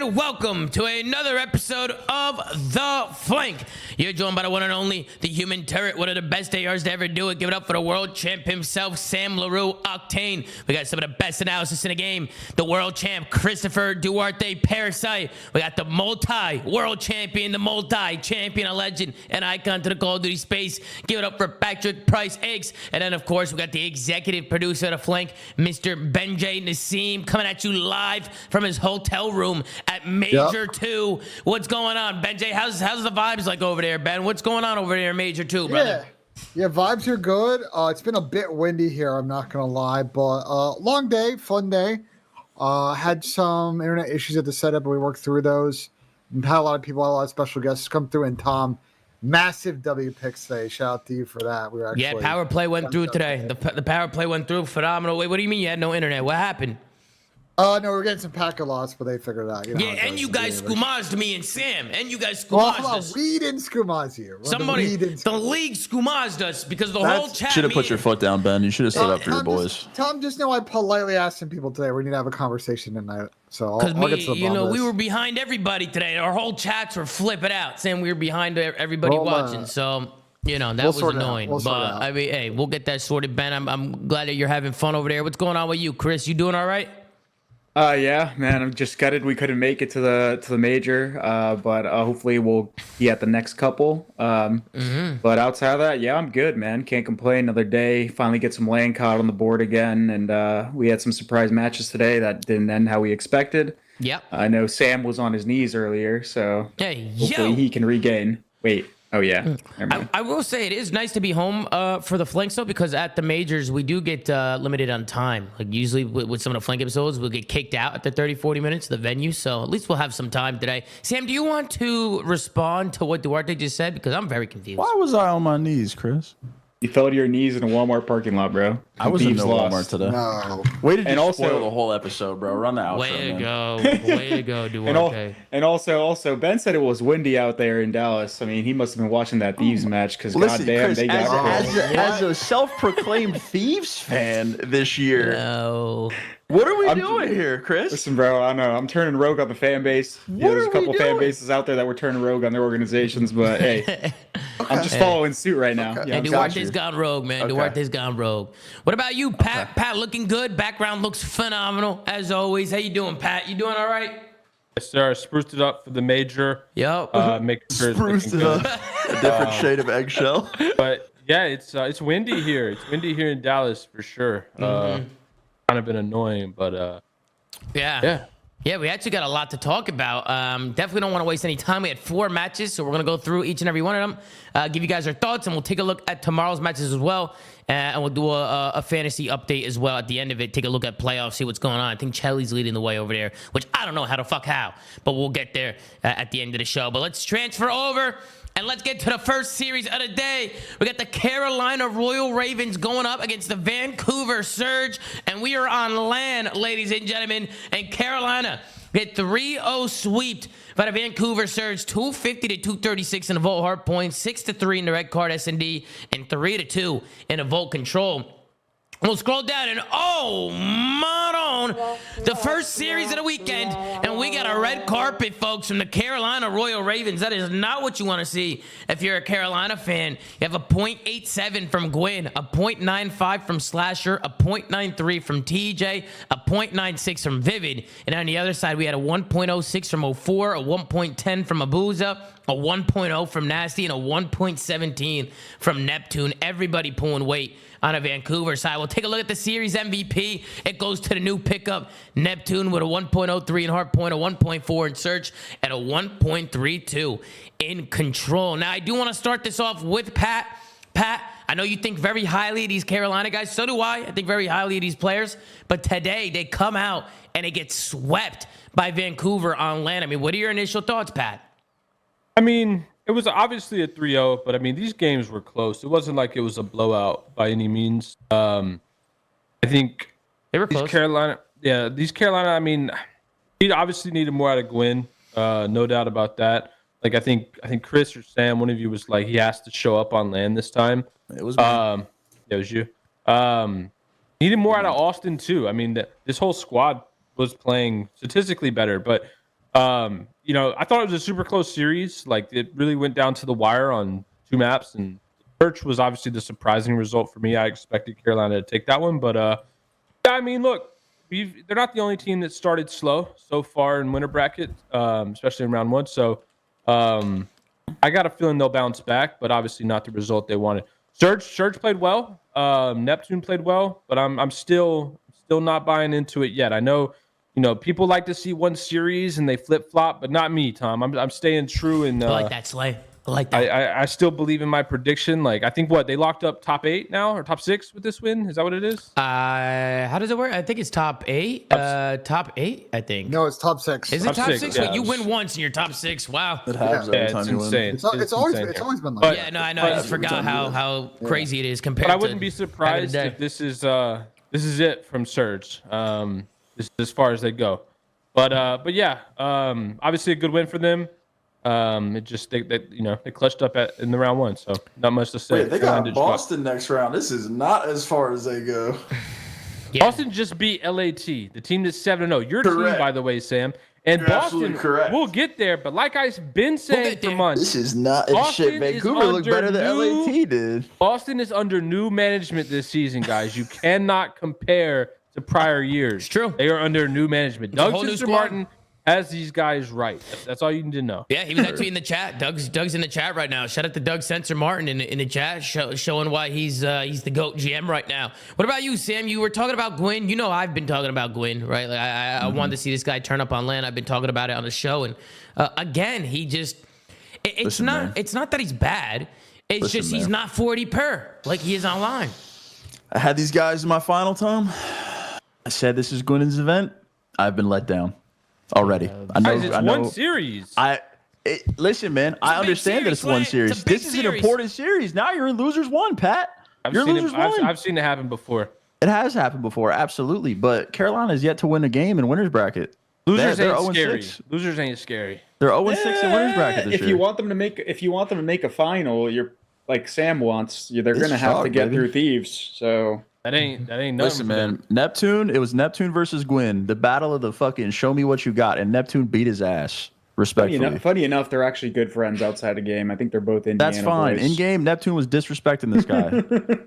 and welcome to another episode of The Flank. You're joined by the one and only, the human turret, one of the best ARs to ever do it. Give it up for the world champ himself, Sam LaRue, Octane. We got some of the best analysis in the game. The world champ, Christopher Duarte, Parasite. We got the multi-world champion, the multi-champion, a legend, an icon to the Call of Duty space. Give it up for Patrick Price Eggs. And then, of course, we got the executive producer of The Flank, Mr. Benjay Nassim, coming at you live from his hotel room at Major 2. What's going on, Benjay? How's the vibes like over there, Ben? What's going on over there in Major 2, brother? Yeah, vibes are good. It's been a bit windy here, I'm not going to lie, but long day, fun day. Had some internet issues at the setup, but we worked through those. And had a lot of people, a lot of special guests come through, and Tom, massive W picks today. Shout out to you for that. We were actually power play went through today. The power play went through phenomenal. Wait, what do you mean you had no internet? What happened? No, we're getting some packet loss, but they figured it out. You know, and you guys skumazed me and Sam, and you guys well, skumazed us. We didn't skumaz you. The league skumazed us because the whole chat. Should have put your foot down, Ben. You should have stood up for your boys. Tom, just know I politely asked some people today. We need to have a conversation tonight. So I'll get to the bottom of this. We were behind everybody today. Our whole chats were flipping out, saying we were behind everybody watching. So. That was annoying. But I mean, hey, we'll get that sorted, Ben. I'm glad that you're having fun over there. What's going on with you, Chris? You doing all right? Yeah, man. I'm just gutted we couldn't make it to the major, but hopefully we'll be at the next couple. But outside of that, yeah, I'm good, man. Can't complain. Another day. Finally get some land caught on the board again, and we had some surprise matches today that didn't end how we expected. Yep. I know Sam was on his knees earlier, so hopefully he can regain. Wait. Oh, yeah. I will say it is nice to be home for the flanks, though, because at the majors, we do get limited on time. Like usually with some of the flank episodes, we'll get kicked out at the 30, 40 minutes of the venue. So at least we'll have some time today. Sam, do you want to respond to what Duarte just said? Because I'm very confused. Why was I on my knees, Chris? You fell to your knees in a Walmart parking lot, bro. I was in no Walmart today. No. Way to spoil the whole episode, bro. Run the outro, Way to go, Duarte. And also, Ben said it was windy out there in Dallas. I mean, he must have been watching that Thieves match because goddamn, Chris, they got as a self-proclaimed Thieves fan this year. No. What are we doing here, Chris? Listen, bro, I know I'm turning rogue on the fan base. There's a couple fan bases out there that were turning rogue on their organizations, but hey, I'm just following suit right now. Okay. Yeah, Duarte's gone rogue, man. Okay. Duarte's gone rogue. What about you, Pat? Okay. Pat, looking good. Background looks phenomenal, as always. How you doing, Pat? You doing all right? Yes, sir. Spruced it up for the major. Yep. Make sure it's Spruced it up. A different shade of eggshell. But yeah, it's windy here. It's windy here in Dallas for sure. Kind of been annoying, but Yeah, we actually got a lot to talk about. Definitely don't want to waste any time. We had 4 matches, so we're going to go through each and every one of them, give you guys our thoughts, and we'll take a look at tomorrow's matches as well, and we'll do a fantasy update as well at the end of it. Take a look at playoffs, see what's going on. I think Chelly's leading the way over there, which I don't know how, but we'll get there at the end of the show. But let's transfer over. And let's get to the first series of the day. We got the Carolina Royal Ravens going up against the Vancouver Surge. And we are on land, ladies and gentlemen. And Carolina get 3-0 swept by the Vancouver Surge. 250 to 236 in the Volt Hard Points. 6-3 in the Red Card S&D. And 3-2 in the Volt Control. We'll scroll down and the first series of the weekend, and we got a red carpet, folks, from the Carolina Royal Ravens. That is not what you want to see if you're a Carolina fan. You have a .87 from Gwyn, a .95 from Slasher, a .93 from TJ, a .96 from Vivid, and on the other side we had a 1.06 from 04, a 1.10 from Abuza, a 1.0 from Nasty, and a 1.17 from Neptune. Everybody pulling weight on a Vancouver side. We'll take a look at the series MVP. It goes to the new pickup, Neptune, with a 1.03 in hardpoint, a 1.4 in search, and a 1.32 in control. Now, I do want to start this off with Pat. Pat, I know you think very highly of these Carolina guys. So do I. I think very highly of these players. But today, they come out and they get swept by Vancouver on land. I mean, what are your initial thoughts, Pat? I mean, it was obviously a 3-0, but I mean, these games were close. It wasn't like it was a blowout by any means. I think they were close. These Carolina, I mean, he obviously needed more out of Gwyn. No doubt about that. Like, I think Chris or Sam, one of you was like, he has to show up on land this time. It was me. It was you. Needed more out of Austin too. I mean, this whole squad was playing statistically better, but I thought it was a super close series. Like it really went down to the wire on 2 maps, and Church was obviously the surprising result for me. I expected Carolina to take that one, but I mean, look, they're not the only team that started slow so far in winter bracket, especially in round 1. So I got a feeling they'll bounce back, but obviously not the result they wanted. Surge played well. Neptune played well, but I'm still not buying into it yet. I know, people like to see one series and they flip flop, but not me, Tom. I'm staying true. And I like that, Slay. I like that. I still believe in my prediction. Like I think they locked up top 8 now or top 6 with this win. Is that what it is? How does it work? I think it's top 8. Top 8, I think. No, it's top 6. Is it Top top six, 6? yeah. Wait, you win once and you're top 6. Wow. It happens Yeah, every it's time you win. insane. It's always been like But- that. Yeah, no, I know. I just forgot how crazy it is compared But I to wouldn't be surprised back in if this is it from Surge. This is as far as they go. But yeah, obviously a good win for them. It just they clutched up in the round 1, so not much to say. Wait, they Carolina got did struggle. Boston next round. This is not as far as they go. Yeah. Boston just beat LAT, the team that's 7-0. Your team, Correct. by the way, Sam. And You're Boston absolutely correct. will get there, but like I've been saying get for there. months, This is not Boston shit. is Vancouver looked better than under new- LAT did. Boston is under new management this season, guys. You cannot compare to prior years. It's true. They are under new management. a Doug whole new Sister squad. Martin has these guys right. That's all you need to know. Yeah, he was actually in the chat. Doug's in the chat right now. Shout out to Doug Sensor Martin in the chat, showing why he's the GOAT GM right now. What about you, Sam? You were talking about Gwyn. You know I've been talking about Gwyn, right? Like I wanted to see this guy turn up on land. I've been talking about it on the show, and again, he just it's not that he's bad. It's just he's not 40 per like he is online. I had these guys in my final, Tom. I said this is Gwyn's event. I've been let down already. Guys, it's one series. Listen, man. I understand that it's one series, Slay. It's series. a big This is an series. important series. Now you're in losers 1, Pat. You're seen losers it, 1. I've seen it happen before. It has happened before, absolutely. But Carolina is yet to win a game in winners bracket. Losers They're ain't 0-6. scary. Losers ain't scary. They're 0-6 in winners bracket this If year. you want them to make a final, you're like Sam wants. They're gonna have to chalk, get baby. through Thieves. So That ain't nothing. Listen, for them. man. Neptune. It was Neptune versus Gwyn. The battle of the fucking show me what you got, and Neptune beat his ass. Respectfully. funny enough, they're actually good friends outside the game. I think they're both Indiana That's fine. boys. In game, Neptune was disrespecting this guy.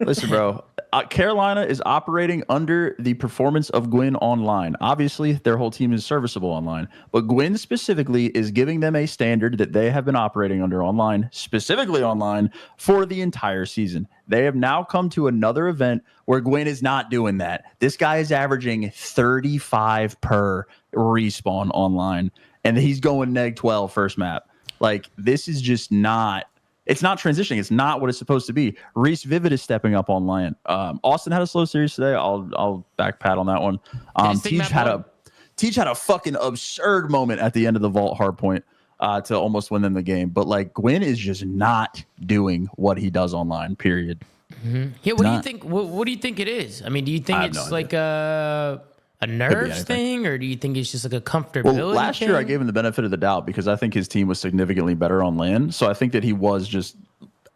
Listen, bro. Carolina is operating under the performance of Gwyn online. Obviously, their whole team is serviceable online. But Gwyn specifically is giving them a standard that they have been operating under online, specifically online, for the entire season. They have now come to another event where Gwyn is not doing that. This guy is averaging 35 per respawn online, and he's going neg 12 first map. Like, this is just not... It's not transitioning. It's not what it's supposed to be. Reese Vivid is stepping up online. Austin had a slow series today. I'll back pat on that one. Teach had a fucking absurd moment at the end of the vault hardpoint to almost win them the game. But like Gwyn is just not doing what he does online. Period. Yeah, what do you think? What do you think it is? I mean, do you think I have it's no like a nerves thing, or do you think it's just like a comfortability? Well, last year I gave him the benefit of the doubt because I think his team was significantly better on land. So I think that he was just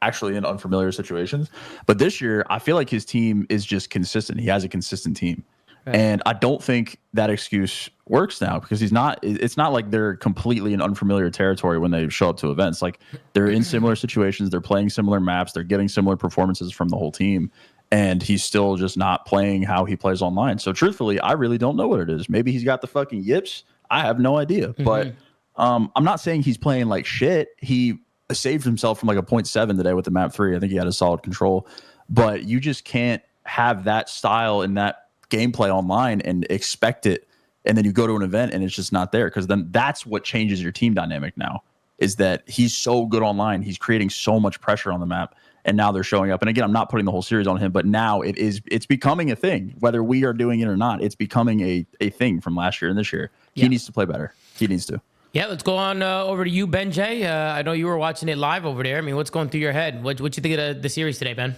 actually in unfamiliar situations. But this year, I feel like his team is just consistent. He has a consistent team. Right. And I don't think that excuse works now because it's not like they're completely in unfamiliar territory when they show up to events. Like they're in similar situations, they're playing similar maps, they're getting similar performances from the whole team. And he's still just not playing how he plays online. So truthfully, I really don't know what it is. Maybe he's got the fucking yips. I have no idea. But I'm not saying he's playing like shit. He saved himself from like a 0.7 today with the map 3. I think he had a solid control. But you just can't have that style and that gameplay online and expect it. And then you go to an event and it's just not there. Because then that's what changes your team dynamic now, is that he's so good online. He's creating so much pressure on the map. And now they're showing up. And again, I'm not putting the whole series on him, but now it's becoming a thing. Whether we are doing it or not, it's becoming a thing from last year and this year. Yeah. He needs to play better. He needs to. Yeah, let's go on over to you, Ben J. I know you were watching it live over there. I mean, what's going through your head? What you think of the series today, Ben?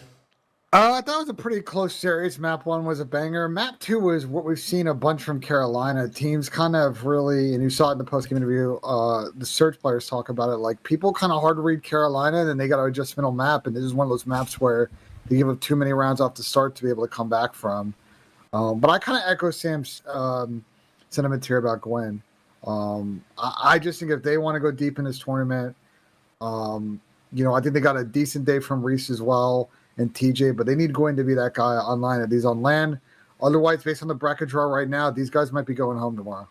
I thought it was a pretty close series. Map 1 was a banger. Map 2 was what we've seen a bunch from Carolina. Teams kind of really, and you saw it in the post-game interview, the search players talk about it, like people kind of hard to read Carolina, and then they got to adjust middle map, and this is one of those maps where they give up too many rounds off the start to be able to come back from. But I kind of echo Sam's sentiment here about Gwyn. I just think if they want to go deep in this tournament, I think they got a decent day from Reese as well and TJ, but they need Gwyn to be that guy online. If he's on land, otherwise, based on the bracket draw right now, these guys might be going home tomorrow.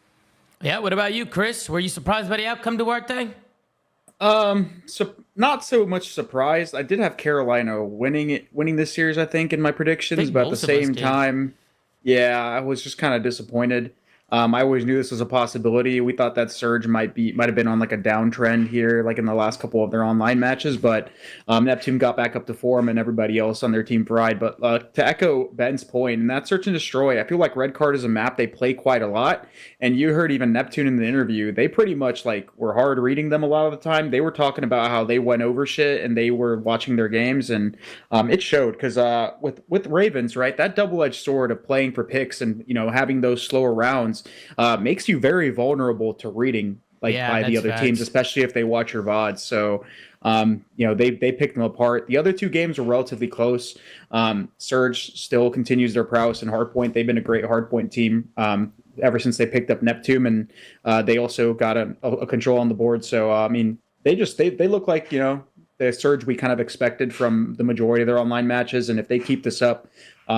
Yeah. What about you, Chris? Were you surprised by the outcome to Workday? So not so much surprised. I did have Carolina winning this series, I think, in my predictions, but at the same time, yeah, I was just kind of disappointed. I always knew this was a possibility. We thought that Surge might have been on like a downtrend here, like in the last couple of their online matches, but Neptune got back up to form and everybody else on their team fried. But to echo Ben's point, and that Search and Destroy, I feel like Red Card is a map they play quite a lot. And you heard even Neptune in the interview, they pretty much like were hard reading them a lot of the time. They were talking about how they went over shit and they were watching their games, and it showed because with Ravens, right, that double-edged sword of playing for picks and having those slower rounds makes you very vulnerable to reading by the other teams, especially if they watch your VODs. So, they picked them apart. The other two games were relatively close. Surge still continues their prowess in hardpoint. They've been a great hardpoint team ever since they picked up Neptune, and they also got a control on the board. So, they look like, the Surge we kind of expected from the majority of their online matches. And if they keep this up,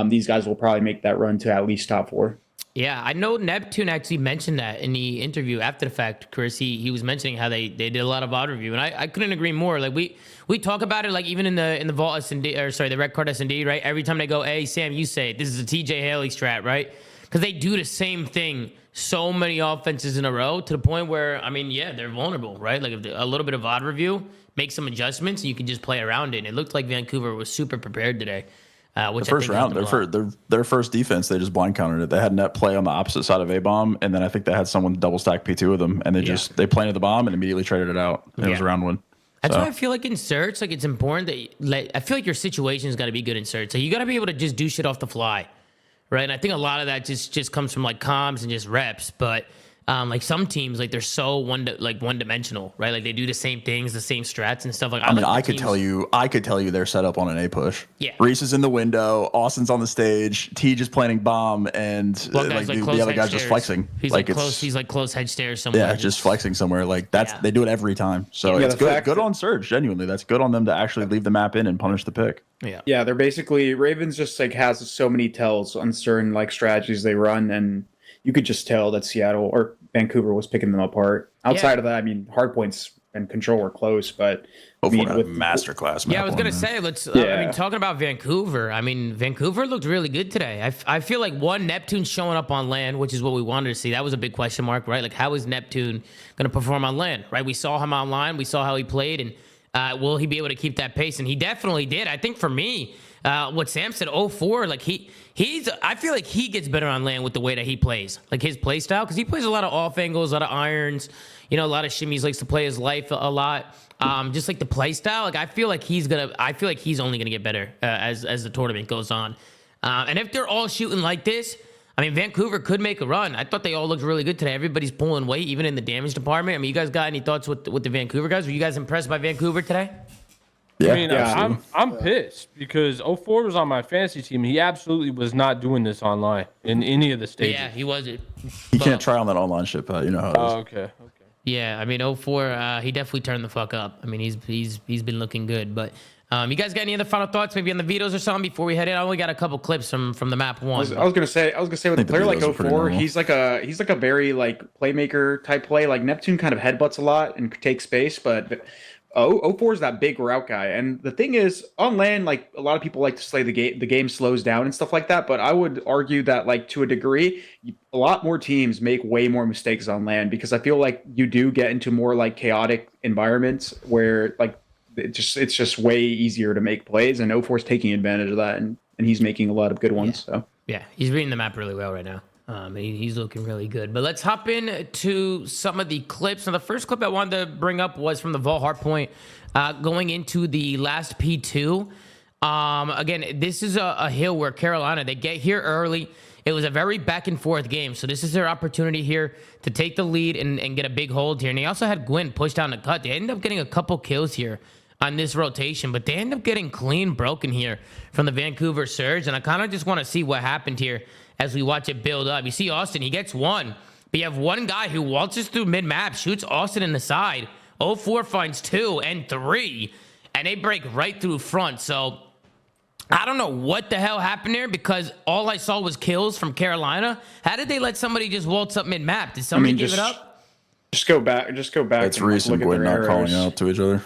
these guys will probably make that run to at least top 4. Yeah, I know Neptune actually mentioned that in the interview after the fact, Chris. He was mentioning how they did a lot of VOD review, and I couldn't agree more. Like we talk about it, like even in the Vault S&D, or sorry, the Red Card S&D, right? Every time they go, hey, Sam, you say it. This is a TJ Haley strat, right? Because they do the same thing so many offenses in a row to the point where, they're vulnerable, right? Like if a little bit of VOD review, make some adjustments, and you can just play around it. And it looked like Vancouver was super prepared today. Which the first round, their first defense, they just blind countered it. They had net play on the opposite side of A bomb, and then I think they had someone double stack P2 with them, and they planted the bomb and immediately traded it out. And it was a round one. That's why I feel like in Search, like it's important that I feel like your situation's got to be good in Search. So you got to be able to just do shit off the fly, right? And I think a lot of that just comes from like comms and just reps, but. Like some teams, like they're so one-dimensional, right? Like they do the same things, the same strats and stuff. Like I could tell you they're set up on an A push. Yeah, Reese is in the window, Austin's on the stage, T just planting bomb, and the other guy's just flexing. He's like close hedge stairs somewhere. Yeah, just flexing somewhere. Like they do it every time. So it's good on Surge. Genuinely, that's good on them to actually leave the map in and punish the pick. Yeah, they're basically Ravens just like has so many tells on certain like strategies they run, and you could just tell that Seattle or Vancouver was picking them apart. Outside of that, hardpoints and control were close, but with masterclass. Yeah, I was gonna say talking about Vancouver. Vancouver looked really good today. I feel like Neptune showing up on land, which is what we wanted to see. That was a big question mark, right? Like how is Neptune gonna perform on land, right? We saw him online, we saw how he played, and will he be able to keep that pace? And he definitely did. I think for me, what Sam said, 0-4, like I feel like he gets better on land with the way that he plays, like his play style, because he plays a lot of off angles, a lot of irons, a lot of shimmies, likes to play his life a lot. Just like the play style, like I feel like he's only gonna get better as the tournament goes on. And if they're all shooting like this, Vancouver could make a run. I thought they all looked really good today. Everybody's pulling weight, even in the damage department. You guys got any thoughts with the Vancouver guys? Were you guys impressed by Vancouver today? Yeah, I'm pissed because 04 was on my fantasy team. He absolutely was not doing this online in any of the stages. Yeah, he wasn't. You can't try on that online shit, you know how it is. Oh, okay. Yeah, 04, he definitely turned the fuck up. He's been looking good. But you guys got any other final thoughts, maybe on the vetoes or something before we head in? I only got a couple clips from the map one. I was gonna say with a player like 04, he's like a very like playmaker type play. Like Neptune kind of headbutts a lot and takes space, but 04 is that big route guy. And the thing is, on land, like a lot of people like to say the game slows down and stuff like that. But I would argue that like to a degree, a lot more teams make way more mistakes on land because I feel like you do get into more like chaotic environments where like it's just way easier to make plays. And 04 is taking advantage of that, and he's making a lot of good ones. Yeah. So yeah, he's reading the map really well right now. He's looking really good. But let's hop in to some of the clips. Now, the first clip I wanted to bring up was from the Vault Hardpoint going into the last P2. Again, this is a hill where Carolina, they get here early. It was a very back and forth game. So this is their opportunity here to take the lead and get a big hold here. And they also had Gwyn push down the cut. They ended up getting a couple kills here on this rotation, but they end up getting clean broken here from the Vancouver Surge. And I kind of just want to see what happened here as we watch it build up. You see Austin, he gets one, But you have one guy who waltzes through mid-map, shoots Austin in the side. 0-4 finds 2 and 3, and they break right through front. So I don't know what the hell happened there because all I saw was kills from Carolina. How did they let somebody just waltz up mid-map? Did somebody give it up? Just go back. It's Reese and Gwyn not calling out to each other.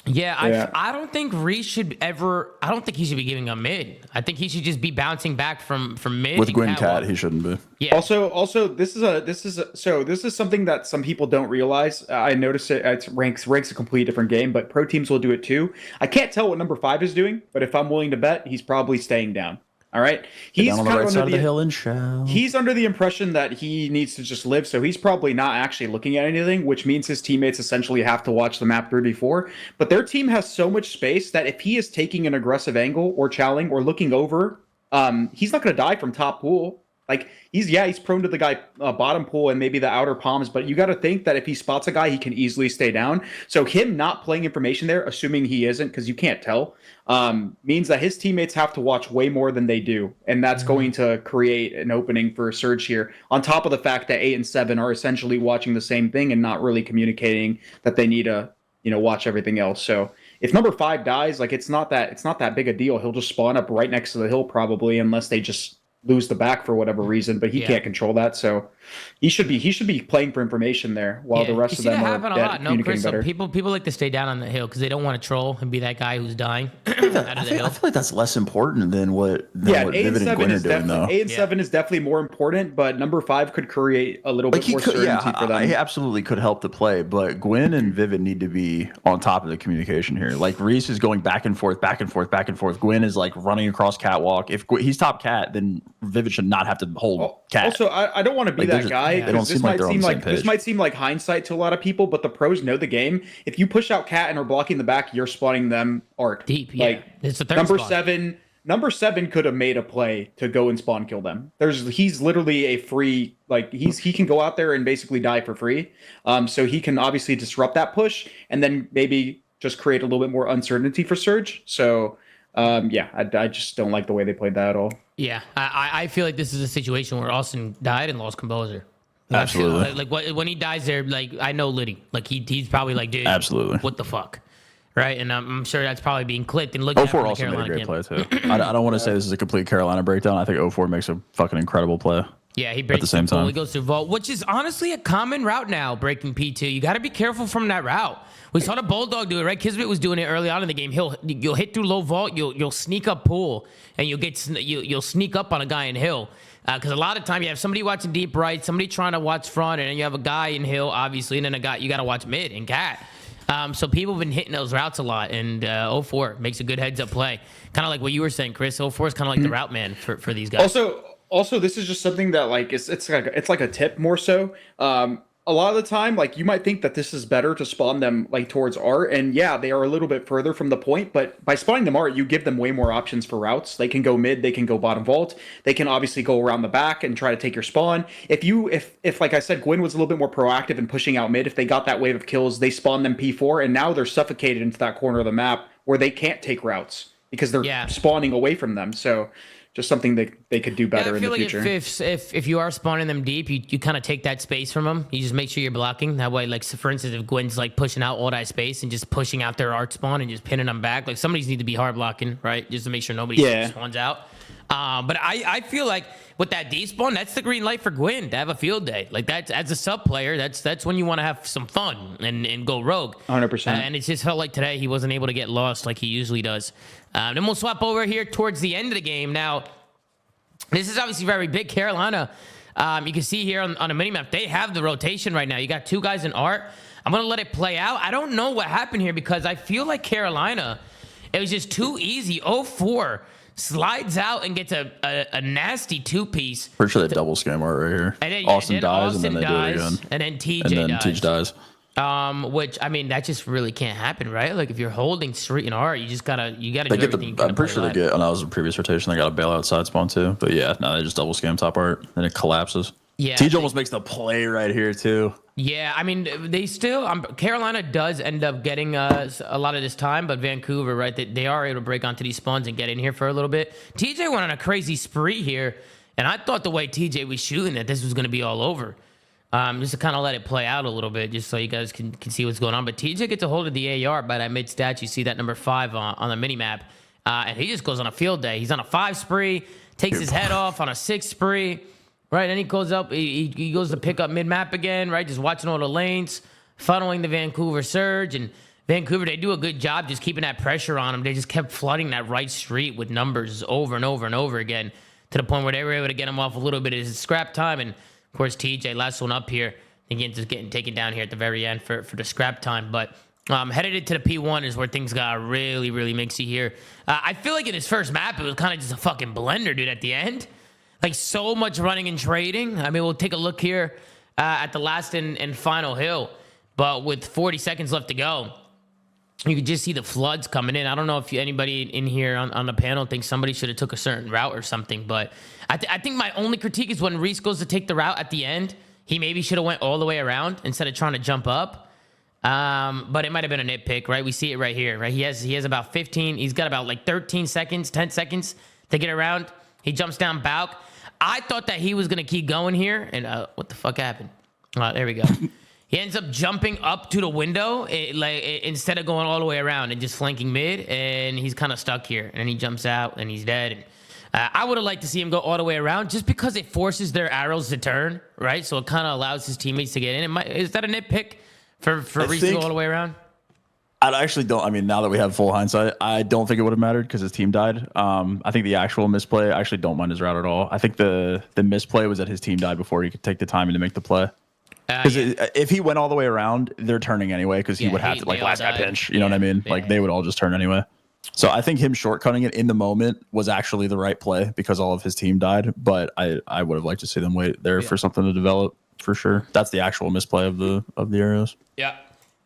Yeah, I don't think Reese should ever. I don't think he should be giving up mid. I think he should just be bouncing back from mid. With Gwyn Cat, he shouldn't be. Yeah. Also, this is something that some people don't realize. I noticed it ranks a completely different game, but pro teams will do it too. I can't tell what number 5 is doing, but if I'm willing to bet, he's probably staying down. All right, he's on the right side of the hill and shout. He's under the impression that he needs to just live, so he's probably not actually looking at anything, which means his teammates essentially have to watch the map 3v4. But their team has so much space that if he is taking an aggressive angle or chowing or looking over, he's not going to die from top pool. Like he's prone to the guy bottom pool and maybe the outer palms, but you got to think that if he spots a guy, he can easily stay down. So him not playing information there, assuming he isn't, because you can't tell, means that his teammates have to watch way more than they do, and that's going to create an opening for Surge here. On top of the fact that 8 and 7 are essentially watching the same thing and not really communicating that they need to, watch everything else. So if number 5 dies, like it's not that big a deal. He'll just spawn up right next to the hill probably, unless they just lose the back for whatever reason, but he can't control that. So he should be playing for information there while the rest of them are communicating better. People like to stay down on the hill because they don't want to troll and be that guy who's dying. I feel like that's less important than what Vivid and Gwyn are doing, though. 8 and 7 is definitely more important, but number 5 could create a little bit more certainty for them. He absolutely could help the play, but Gwyn and Vivid need to be on top of the communication here. Like Reese is going back and forth, back and forth, back and forth. Gwyn is like running across catwalk. If he's top cat, then Vivid should not have to hold cat. Also, I don't want to be that guy. They don't seem like they're on the same page. This might seem like hindsight to a lot of people, but the pros know the game. If you push out cat and are blocking the back, you're spawning them art deep. Yeah, like it's the third number spawn. 7. Number 7 could have made a play to go and spawn kill them. He's literally a free, like he can go out there and basically die for free. So he can obviously disrupt that push and then maybe just create a little bit more uncertainty for Surge. So I just don't like the way they played that at all. Yeah, I feel like this is a situation where Austin died and lost composure. Absolutely. Like when he dies there, like I know Liddy. Like he's probably like, dude, absolutely, what the fuck, right? And I'm sure that's probably being clicked and looking at from the also Carolina made a great camp. play too. I don't want to say this is a complete Carolina breakdown. I think 0-4 makes a fucking incredible play. Yeah, he breaks at the same time. He goes through vault, which is honestly a common route now. Breaking P2, you got to be careful from that route. We saw the Bulldog do it, right? Kismet was doing it early on in the game. You'll hit through low vault, you'll sneak up pool, and you'll sneak up on a guy in hill. Because a lot of time you have somebody watching deep right, somebody trying to watch front, and then you have a guy in hill, obviously, and then you got to watch mid and cat. So people have been hitting those routes a lot, and 0-4 makes a good heads up play. Kind of like what you were saying, Chris. 0-4 is kind of like the route man for these guys. Also, this is just something that like it's like a tip more so. A lot of the time, like you might think that this is better to spawn them like towards art, and yeah, they are a little bit further from the point, but by spawning them art, you give them way more options for routes. They can go mid, they can go bottom vault, they can obviously go around the back and try to take your spawn. If like I said, Gwyn was a little bit more proactive in pushing out mid, if they got that wave of kills, they spawn them P4, and now they're suffocated into that corner of the map where they can't take routes because they're spawning away from them. So just something that they could do better in the future. I feel like if you are spawning them deep, you kind of take that space from them. You just make sure you're blocking. That way, like, so for instance, if Gwyn's like pushing out all that space and just pushing out their art spawn and just pinning them back, like somebody's need to be hard blocking, right? Just to make sure nobody spawns out. But I feel like with that despawn, that's the green light for Gwyn to have a field day. Like that's as a sub player, that's when you want to have some fun and go rogue. 100%. And it just felt like today he wasn't able to get lost like he usually does. Then we'll swap over here towards the end of the game. Now, this is obviously very big. Carolina, you can see here on a minimap, they have the rotation right now. You got 2 guys in art. I'm going to let it play out. I don't know what happened here because I feel like Carolina, it was just too easy. 0-4 slides out and gets a nasty 2-piece. Pretty sure they double scam art right here. And then, Austin dies, and then they do it again. And then TJ dies. Which I mean, that just really can't happen, right? Like if you're holding street and art, you gotta do everything. I'm pretty sure they get. And that was a previous rotation. They got a bailout side spawn too. But yeah, no, they just double scam top art, and it collapses. Yeah, TJ almost makes the play right here too. Yeah, I mean, they still Carolina does end up getting a lot of this time, but Vancouver, right? They are able to break onto these spawns and get in here for a little bit. TJ went on a crazy spree here, and I thought the way TJ was shooting that this was going to be all over. just to kind of let it play out a little bit, just so you guys can see what's going on. But TJ gets a hold of the AR by that mid stat. You see that number 5 on the mini map, and he just goes on a field day. He's on a 5 spree, takes his head off on a 6 spree, right? And he goes up, he goes to pick up mid map again, right? Just watching all the lanes, funneling the Vancouver surge. And Vancouver, they do a good job just keeping that pressure on them. They just kept flooding that right street with numbers over and over and over again, to the point where they were able to get him off a little bit of his scrap time. And of course, TJ, last one up here, again, just getting taken down here at the very end for the scrap time. But headed into the P1 is where things got really, really mixy here. I feel like in his first map, it was kind of just a fucking blender, dude, at the end. Like, so much running and trading. I mean, we'll take a look here at the last and final hill. But with 40 seconds left to go, you could just see the floods coming in. I don't know if anybody in here on the panel thinks somebody should have took a certain route or something, but I think my only critique is when Reese goes to take the route at the end, he maybe should have went all the way around instead of trying to jump up. But it might have been a nitpick, right? We see it right here, right? He has about 15. He's got about like 13 seconds, 10 seconds to get around. He jumps down Bauk. I thought that he was going to keep going here. And what the fuck happened? There we go. He ends up jumping up to the window instead of going all the way around and just flanking mid. And he's kind of stuck here. And he jumps out and he's dead. And, I would have liked to see him go all the way around just because it forces their arrows to turn, right? So it kind of allows his teammates to get in. Is that a nitpick for Reese to go all the way around? I actually don't. I mean, now that we have full hindsight, I don't think it would have mattered because his team died. I think the actual misplay, I actually don't mind his route at all. I think the misplay was that his team died before he could take the timing to make the play. Because if he went all the way around, they're turning anyway because he would have to, like, last guy pinch. You know what I mean? Like, they would all just turn anyway. So I think him shortcutting it in the moment was actually the right play because all of his team died. But I would have liked to see them wait there for something to develop for sure. That's the actual misplay of the arrows. Yeah.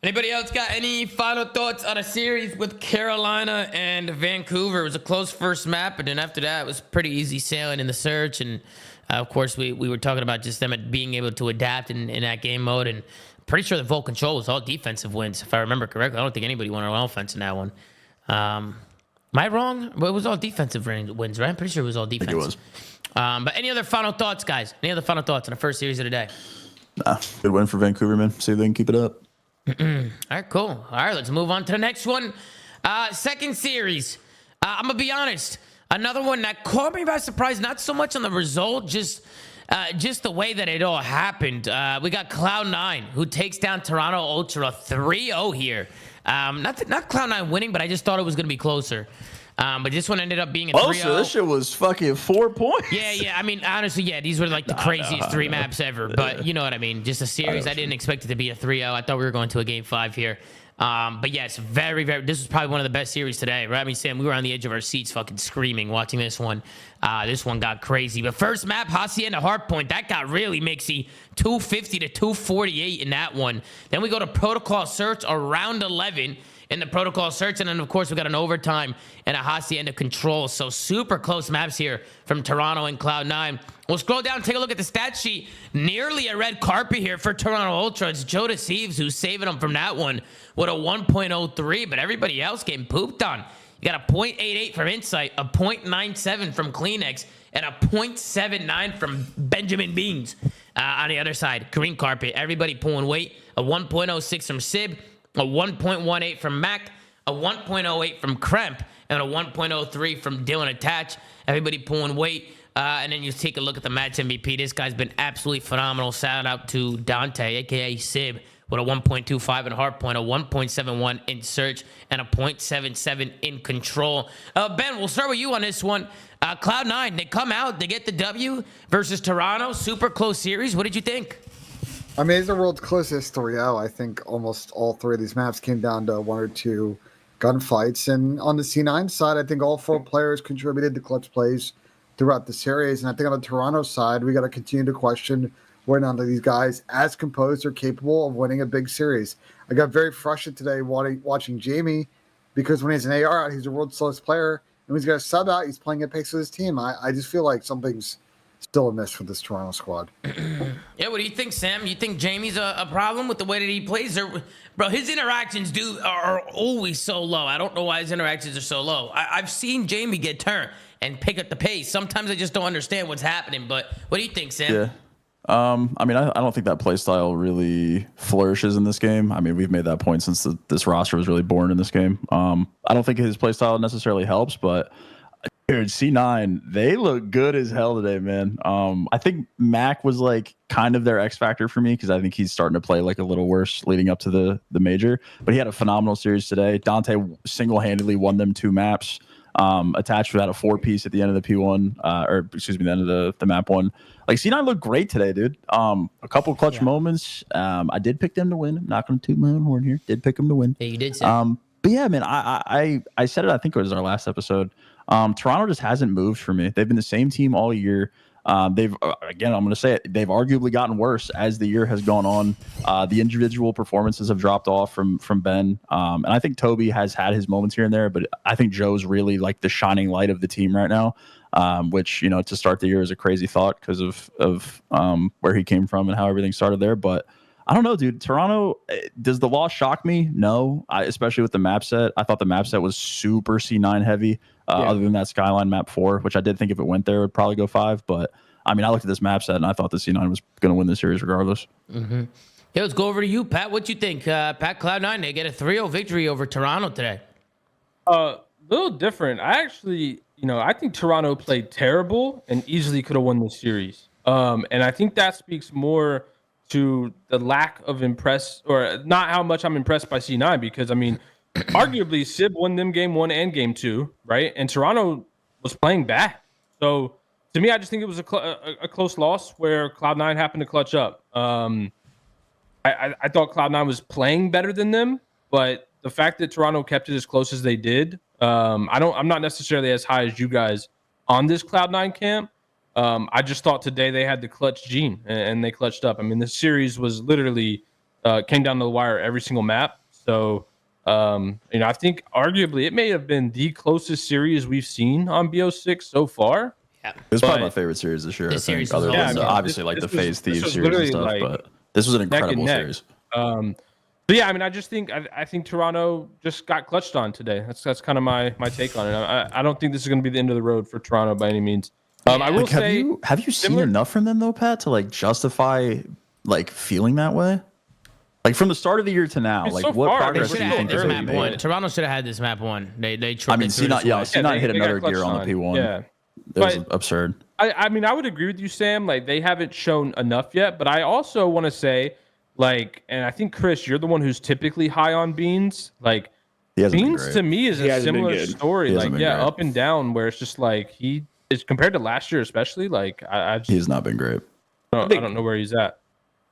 Anybody else got any final thoughts on a series with Carolina and Vancouver? It was a close first map, but then after that, it was pretty easy sailing in the search. And of course, we were talking about just them being able to adapt in that game mode. And pretty sure the Volt Control was all defensive wins, if I remember correctly. I don't think anybody won on offense in that one. Am I wrong? Well, it was all defensive wins, right? I'm pretty sure it was all defense. I think it was. But any other final thoughts, guys? Any other final thoughts on the first series of the day? Nah, good win for Vancouver, man. See if they can keep it up. All right, cool. All right, let's move on to the next one. Second series. I'm going to be honest. Another one that caught me by surprise, not so much on the result, just the way that it all happened. We got Cloud9, who takes down Toronto Ultra 3-0 here. Not Cloud9 winning, but I just thought it was going to be closer. But this one ended up being a 3-0. So this shit was fucking 4 points. Yeah. I mean, honestly, yeah, these were like the craziest 3 maps ever. But you know what I mean? Just a series. I didn't expect it to be a 3-0. I thought we were going to a game 5 here. But yes, very, very. This was probably one of the best series today, right? I mean, Sam, we were on the edge of our seats, fucking screaming, watching this one. This one got crazy. But first map, Hacienda Hardpoint, that got really mixy. 250 to 248 in that one. Then we go to Protocol Search around 11 in the Protocol Search. And then, of course, we got an overtime and a Hacienda Control. So super close maps here from Toronto and Cloud9. We'll scroll down and take a look at the stat sheet. Nearly a red carpet here for Toronto Ultra. It's Joda Thieves who's saving them from that one with a 1.03, but everybody else getting pooped on. You got a 0.88 from Insight, a 0.97 from Kleenex, and a 0.79 from Benjamin Beans. On the other side, green carpet, everybody pulling weight. A 1.06 from Sib, a 1.18 from Mac, a 1.08 from Kremp, and a 1.03 from Dylan Attach. Everybody pulling weight. And then you take a look at the match MVP. This guy's been absolutely phenomenal. Shout out to Dante, a.k.a. Sib, with a 1.25 in Hardpoint, a 1.71 in Search, and a 0.77 in Control. Ben, we'll start with you on this one. Cloud9, they come out, they get the W versus Toronto. Super close series. What did you think? I mean, it's the world's closest 3-0. I think almost all 3 of these maps came down to 1 or 2 gunfights. And on the C9 side, I think all 4 players contributed to clutch plays throughout the series. And I think on the Toronto side, we got to continue to question whether or not these guys, as composed, are capable of winning a big series. I got very frustrated today watching Jamie because when he's an AR out, he's a world's slowest player. And when he's got a sub out, he's playing at pace with his team. I just feel like something's still amiss with this Toronto squad. Yeah, what do you think, Sam? You think Jamie's a problem with the way that he plays? Bro, his interactions are always so low. I don't know why his interactions are so low. I've seen Jamie get turned and pick up the pace. Sometimes I just don't understand what's happening. But what do you think, Sam? Yeah. I mean, I don't think that play style really flourishes in this game. I mean, we've made that point since this roster was really born in this game. I don't think his play style necessarily helps, but dude, C9, they look good as hell today, man. I think Mac was like kind of their X factor for me because I think he's starting to play like a little worse leading up to the major. But he had a phenomenal series today. Dante single-handedly won them 2 maps. Attached had a 4-piece at the end of the P1, or excuse me, the end of the map 1. Like C9 looked great today, dude. A couple clutch moments. I did pick them to win. I'm not going to toot my own horn here. Did pick them to win. Yeah, you did say. But yeah, man, I said it. I think it was our last episode. Toronto just hasn't moved for me. They've been the same team all year. They've again, I'm going to say it. They've arguably gotten worse as the year has gone on. The individual performances have dropped off from Ben, and I think Toby has had his moments here and there. But I think Joe's really like the shining light of the team right now. Which to start the year is a crazy thought because of where he came from and how everything started there. But I don't know, dude. Toronto, does the loss shock me? No, especially with the map set. I thought the map set was super C9 heavy. Other than that Skyline map 4, which I did think if it went there, it would probably go 5. But I mean, I looked at this map set and I thought the C9 was going to win the series regardless. Mm-hmm. Yeah, let's go over to you, Pat. What you think? Pat Cloud9, they get a 3-0 victory over Toronto today. Little different. I actually, I think Toronto played terrible and easily could have won the series. And I think that speaks more to the lack of or not how much I'm impressed by C9, because I mean, arguably Sib won them game 1 and game 2, right? And Toronto was playing bad. So to me, I just think it was a close loss where Cloud9 happened to clutch up. I thought Cloud9 was playing better than them, but the fact that Toronto kept it as close as they did, I'm not necessarily as high as you guys on this Cloud9 camp. I just thought today they had the clutch gene and they clutched up. I mean, the series was literally came down to the wire every single map. So, I think arguably it may have been the closest series we've seen on BO6 so far. Yeah. It was probably my favorite series this year. This I series think, was other awesome. than obviously like the FaZe Thieves series and stuff. Like but this was an incredible series. But yeah, I mean, I just think I think Toronto just got clutched on today. That's kind of my take on it. I don't think this is going to be the end of the road for Toronto by any means. I will say, have you seen enough from them though, Pat, to like justify like feeling that way? Like from the start of the year to now, like so what far, progress They do should you have think had has this been map made? 1. Toronto should have had this map 1. They I mean, C9 hit another got gear on the P1. Yeah. That was absurd. I mean, I would agree with you, Sam. Like, they haven't shown enough yet. But I also want to say, like, and I think, Chris, you're the one who's typically high on Beans. Like, Beans to me is a similar story. Like, yeah, up and down, where it's just like he is compared to last year, especially. Like, He has not been great. I don't know where he's at.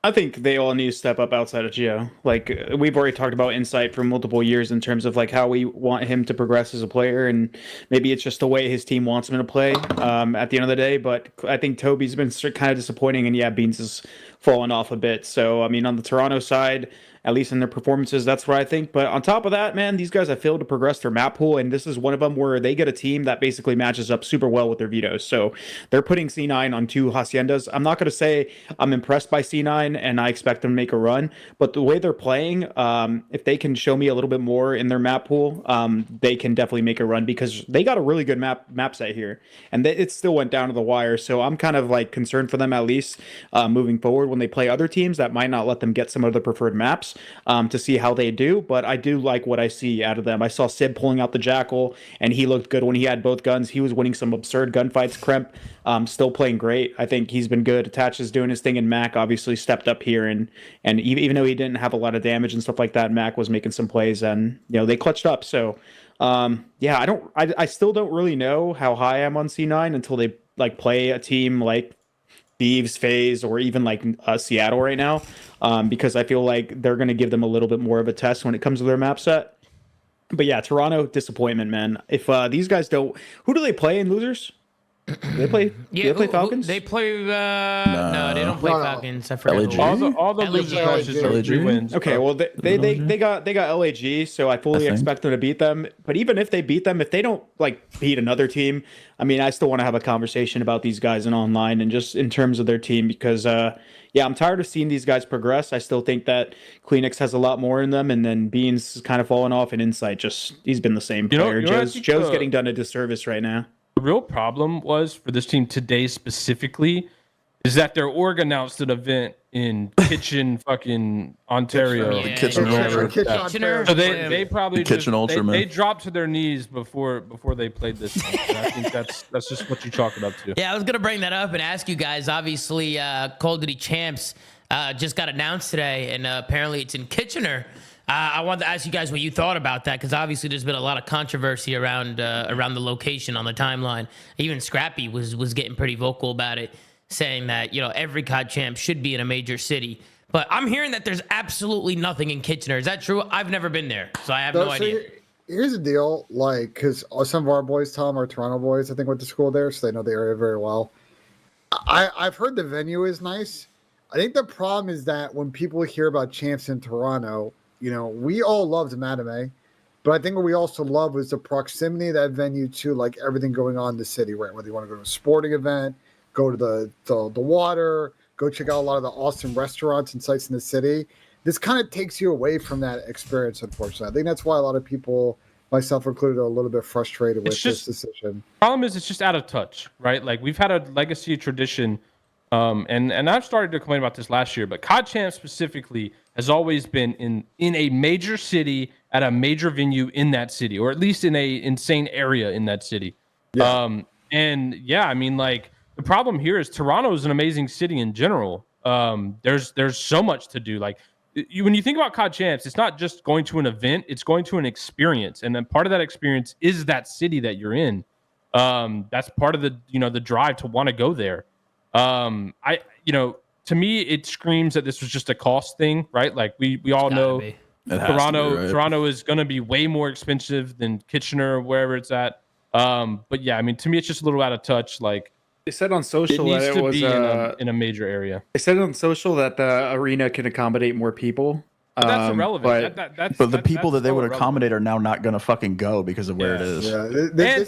I think they all need to step up outside of Gio. Like we've already talked about Insight for multiple years in terms of like how we want him to progress as a player, and maybe it's just the way his team wants him to play at the end of the day. But I think Toby's been kind of disappointing, and yeah, Beans has fallen off a bit. So I mean, on the Toronto side, at least in their performances, that's what I think. But on top of that, man, these guys have failed to progress their map pool, and this is one of them where they get a team that basically matches up super well with their vetoes. So they're putting C9 on 2 Haciendas. I'm not going to say I'm impressed by C9 and I expect them to make a run, but the way they're playing, if they can show me a little bit more in their map pool, they can definitely make a run because they got a really good map set here, and it still went down to the wire. So I'm kind of like concerned for them at least moving forward when they play other teams that might not let them get some of the preferred maps. To see how they do, but I do like what I see out of them. I saw Sid pulling out the Jackal, and he looked good when he had both guns. He was winning some absurd gunfights. Kremp still playing great. I think he's been good. Attach is doing his thing, and Mac obviously stepped up here, and even though he didn't have a lot of damage and stuff like that, Mac was making some plays, and they clutched up. So yeah, I still don't really know how high I'm on C9 until they like play a team like Thieves, FaZe, or even like Seattle right now, because I feel like they're going to give them a little bit more of a test when it comes to their map set. But yeah, Toronto, disappointment, man. If these guys don't, who do they play in losers? Do they play? Yeah, do they play Falcons? They play. No, they don't play No. Falcons. I forgot. LAG? who. All the LAG. losers matches are 3 wins. Okay, well they got LAG, so I fully expect them to beat them. But even if they beat them, if they don't like beat another team, I mean, I still want to have a conversation about these guys in online and just in terms of their team because yeah, I'm tired of seeing these guys progress. I still think that Kleenex has a lot more in them, and then Beans has kind of fallen off, and Insight he's been the same player. Joe's getting done a disservice right now. The real problem was for this team today specifically is that their org announced an event in Kitchen, fucking Ontario. Yeah, The Kitchen yeah. Ultra. Kitchener. So they probably The just Kitchen Ultra, man. they dropped to their knees before they played this one. And I think that's just what you chalk it up to. Yeah, I was gonna bring that up and ask you guys. Obviously, Call of Duty Champs just got announced today, and apparently it's in Kitchener. I wanted to ask you guys what you thought about that, because obviously there's been a lot of controversy around the location on the timeline. Even Scrappy was getting pretty vocal about it, saying that every COD champ should be in a major city. But I'm hearing that there's absolutely nothing in Kitchener. Is that true? I've never been there, so I have no idea. Here's the deal, because some of our boys, Tom, are Toronto boys, I think, went to school there, so they know the area very well. I've heard the venue is nice. I think the problem is that when people hear about champs in Toronto, we all loved Madame, but I think what we also love was the proximity of that venue to like everything going on in the city, right? Whether you want to go to a sporting event, go to the water, go check out a lot of the awesome restaurants and sites in the city. This kind of takes you away from that experience, unfortunately. I think that's why a lot of people, myself included, are a little bit frustrated with this decision. Problem is, it's just out of touch, right? Like, we've had a legacy tradition, and I've started to complain about this last year, but COD Champ specifically has always been in a major city at a major venue in that city, or at least in a insane area in that city. Yeah. I mean, like, the problem here is Toronto is an amazing city in general. There's so much to do. Like, when you think about COD Champs, it's not just going to an event; it's going to an experience, and then part of that experience is that city that you're in. That's part of the drive to want to go there. To me, it screams that this was just a cost thing, right? Like we all know Toronto is going to be way more expensive than Kitchener or wherever it's at. But yeah, I mean, to me, it's just a little out of touch. Like, They said on social it needs that to it was be in a major area. They said on social that the arena can accommodate more people. But that's irrelevant. But the people that they would irrelevant. accommodate are now not going to fucking go because of where it is. Yeah,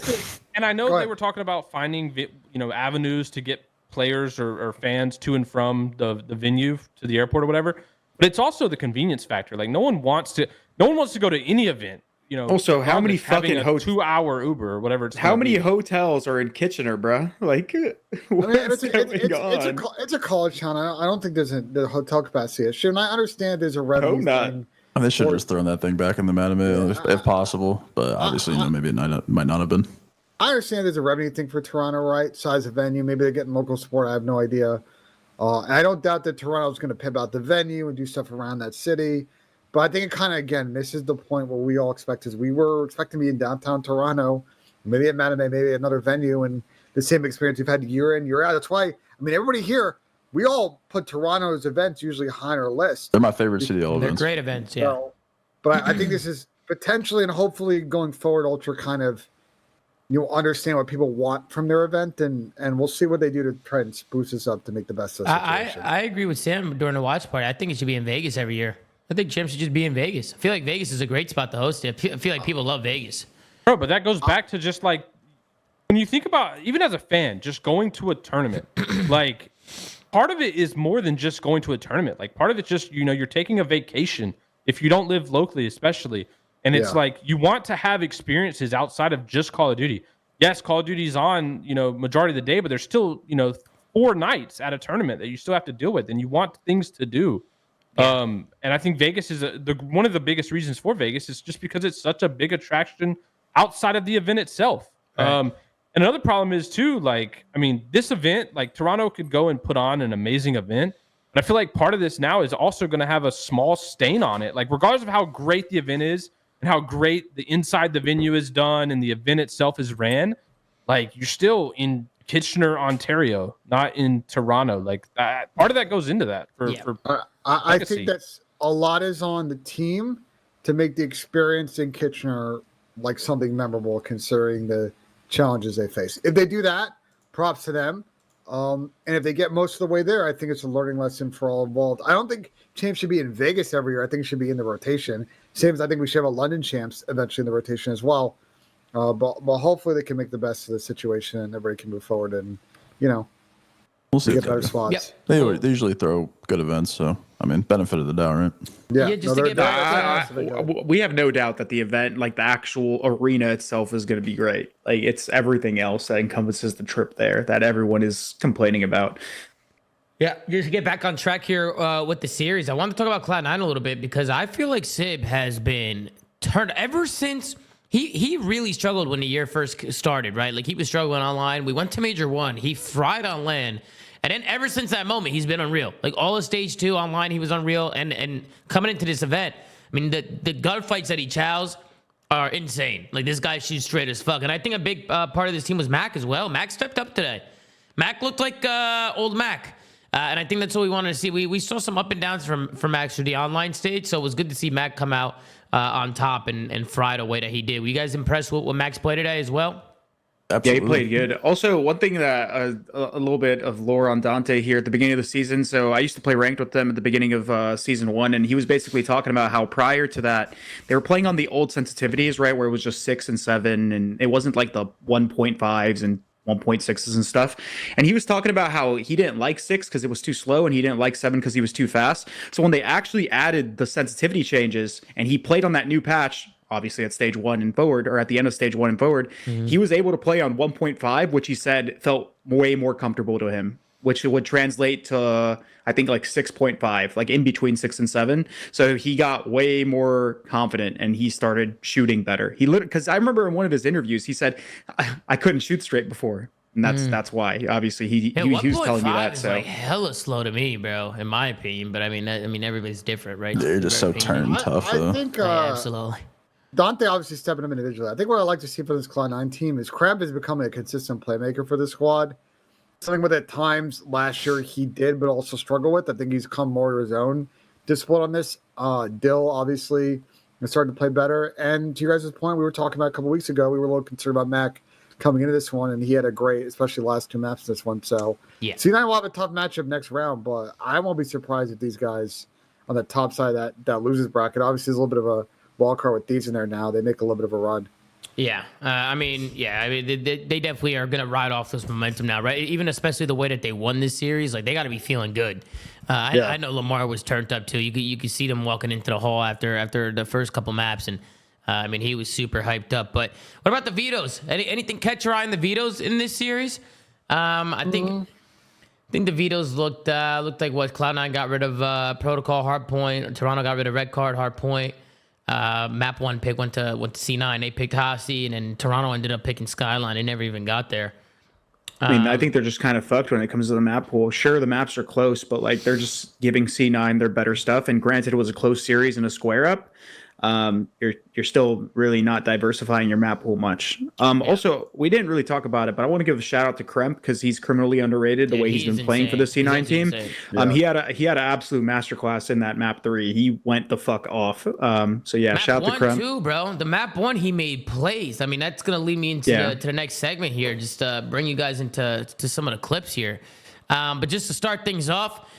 And I know they were talking about finding avenues to get players or fans to and from the venue to the airport or whatever. But it's also the convenience factor. Like, no one wants to go to any event. Also, how many having fucking a 2-hour Uber or whatever? How many hotels are in Kitchener, bruh? Like, what's going on? It's a college town. I don't think there's the hotel capacity issue, and I understand there's a revenue thing. And they should have just thrown that thing back in the Madame if possible. But obviously, maybe it might not have been. I understand there's a revenue thing for Toronto, right? Size of venue. Maybe they're getting local support. I have no idea. And I don't doubt that Toronto's going to pimp out the venue and do stuff around that city. But I think it kind of, again, misses the point where we all expect is we were expecting to be in downtown Toronto, maybe at Madame, maybe another venue, and the same experience we've had year in, year out. That's why, everybody here, we all put Toronto's events usually high on our list. They're my favorite city events. They're great events, yeah. So, but I think this is potentially and hopefully going forward, Ultra kind of, understand what people want from their event, and we'll see what they do to try and spruce this up to make the best of the situation. I agree with Sam during the watch party. I think it should be in Vegas every year. I think Champs should just be in Vegas. I feel like Vegas is a great spot to host it. I feel like people love Vegas. Bro, but that goes back to just like, when you think about, even as a fan, just going to a tournament, like, part of it is more than just going to a tournament. Like, part of it's just, you're taking a vacation if you don't live locally, especially. And it's like, you want to have experiences outside of just Call of Duty. Yes, Call of Duty's on, majority of the day, but there's still, 4 nights at a tournament that you still have to deal with, and you want things to do. Yeah. And I think Vegas is one of the biggest reasons for Vegas is just because it's such a big attraction outside of the event itself. Right. And another problem is too, like, this event, like, Toronto could go and put on an amazing event, but I feel like part of this now is also going to have a small stain on it. Like, regardless of how great the event is and how great the inside the venue is done and the event itself is ran, like, you're still in Kitchener, Ontario, not in Toronto. Like, that part of that goes into that I think that's a lot is on the team to make the experience in Kitchener like something memorable, considering the challenges they face. If they do that, props to them. And if they get most of the way there, I think it's a learning lesson for all involved. I don't think Champs should be in Vegas every year. I think it should be in the rotation. Same as I think we should have a London Champs eventually in the rotation as well. But hopefully they can make the best of the situation and everybody can move forward and, we'll see. Get better spots. Yep. They usually throw good events, so benefit of the doubt, right? Yeah, just to get back. We have no doubt that the event, like the actual arena itself, is going to be great. Like, it's everything else that encompasses the trip there that everyone is complaining about. Yeah, just to get back on track here with the series, I want to talk about Cloud9 a little bit because I feel like Sib has been turned ever since he really struggled when the year first started, right? Like he was struggling online. We went to Major 1. He fried on LAN. And then ever since that moment, he's been unreal. Like all of Stage 2 online, he was unreal. And coming into this event, I mean, the gunfights that he chows are insane. Like this guy shoots straight as fuck. And I think a big part of this team was Mac as well. Mac stepped up today. Mac looked like old Mac. And I think that's what we wanted to see. We saw some up and downs from Max through the online stage, so it was good to see Mac come out on top and fry the way that he did. Were you guys impressed with what Max played today as well? Absolutely. Yeah, he played good. Also, one thing that a little bit of lore on Dante here at the beginning of the season. So I used to play ranked with them at the beginning of season 1, and he was basically talking about how prior to that they were playing on the old sensitivities, right, where it was just 6 and 7, and it wasn't like the 1.5s and 1.6s and stuff. And he was talking about how he didn't like 6 because it was too slow, and he didn't like 7 because he was too fast. So when they actually added the sensitivity changes and he played on that new patch, obviously at stage 1 and forward, or at the end of stage 1 and forward, he was able to play on 1.5, which he said felt way more comfortable to him, which would translate to, I think, like 6.5, like in between 6 and 7. So he got way more confident and he started shooting better. He literally, because I remember in one of his interviews, he said, I couldn't shoot straight before. And that's why, obviously, he was telling me that. Is so like hella slow to me, bro, in my opinion. But I mean, everybody's different, right? They're just so turned tough, though. I think Yeah, absolutely. Dante obviously stepping up individually. I think what I like to see for this Cloud9 team is Crab is becoming a consistent playmaker for the squad. Something with at times last year he did, but also struggled with. I think he's come more to his own discipline on this. Dill obviously is starting to play better. And to you guys' point, we were talking about a couple weeks ago, we were a little concerned about Mac coming into this one, and he had a great, especially the last 2 maps in this one. So yeah, C9 will have a tough matchup next round, but I won't be surprised if these guys on the top side that loses bracket. Obviously, there's a little bit of a wild card with Thieves in there now. They make a little bit of a run. Yeah, they definitely are gonna ride off this momentum now, right? Even especially the way that they won this series, like they got to be feeling good. I know Lamar was turned up too. You could see them walking into the hall after the first couple maps, and he was super hyped up. But what about the vetoes? Anything catch your eye in the vetoes in this series? I think the vetoes looked like what Cloud9 got rid of Protocol Hardpoint, Toronto got rid of Red Card Hardpoint. Map 1 pick went to C9. They picked Hossie, and then Toronto ended up picking Skyline. They never even got there. I mean, I think they're just kind of fucked when it comes to the map pool. Sure, the maps are close, but like they're just giving C9 their better stuff. And granted, it was a close series and a square up. You're still really not diversifying your map pool much. Also, we didn't really talk about it, but I want to give a shout out to Kremp because he's criminally underrated the way he's been playing for the C9 team. He had an absolute masterclass in that map 3. He went the fuck off. So yeah, map shout out to Kremp too, bro. The map 1 he made plays. I mean, that's gonna lead me into to the next segment here. Just bring you guys into some of the clips here. But just to start things off.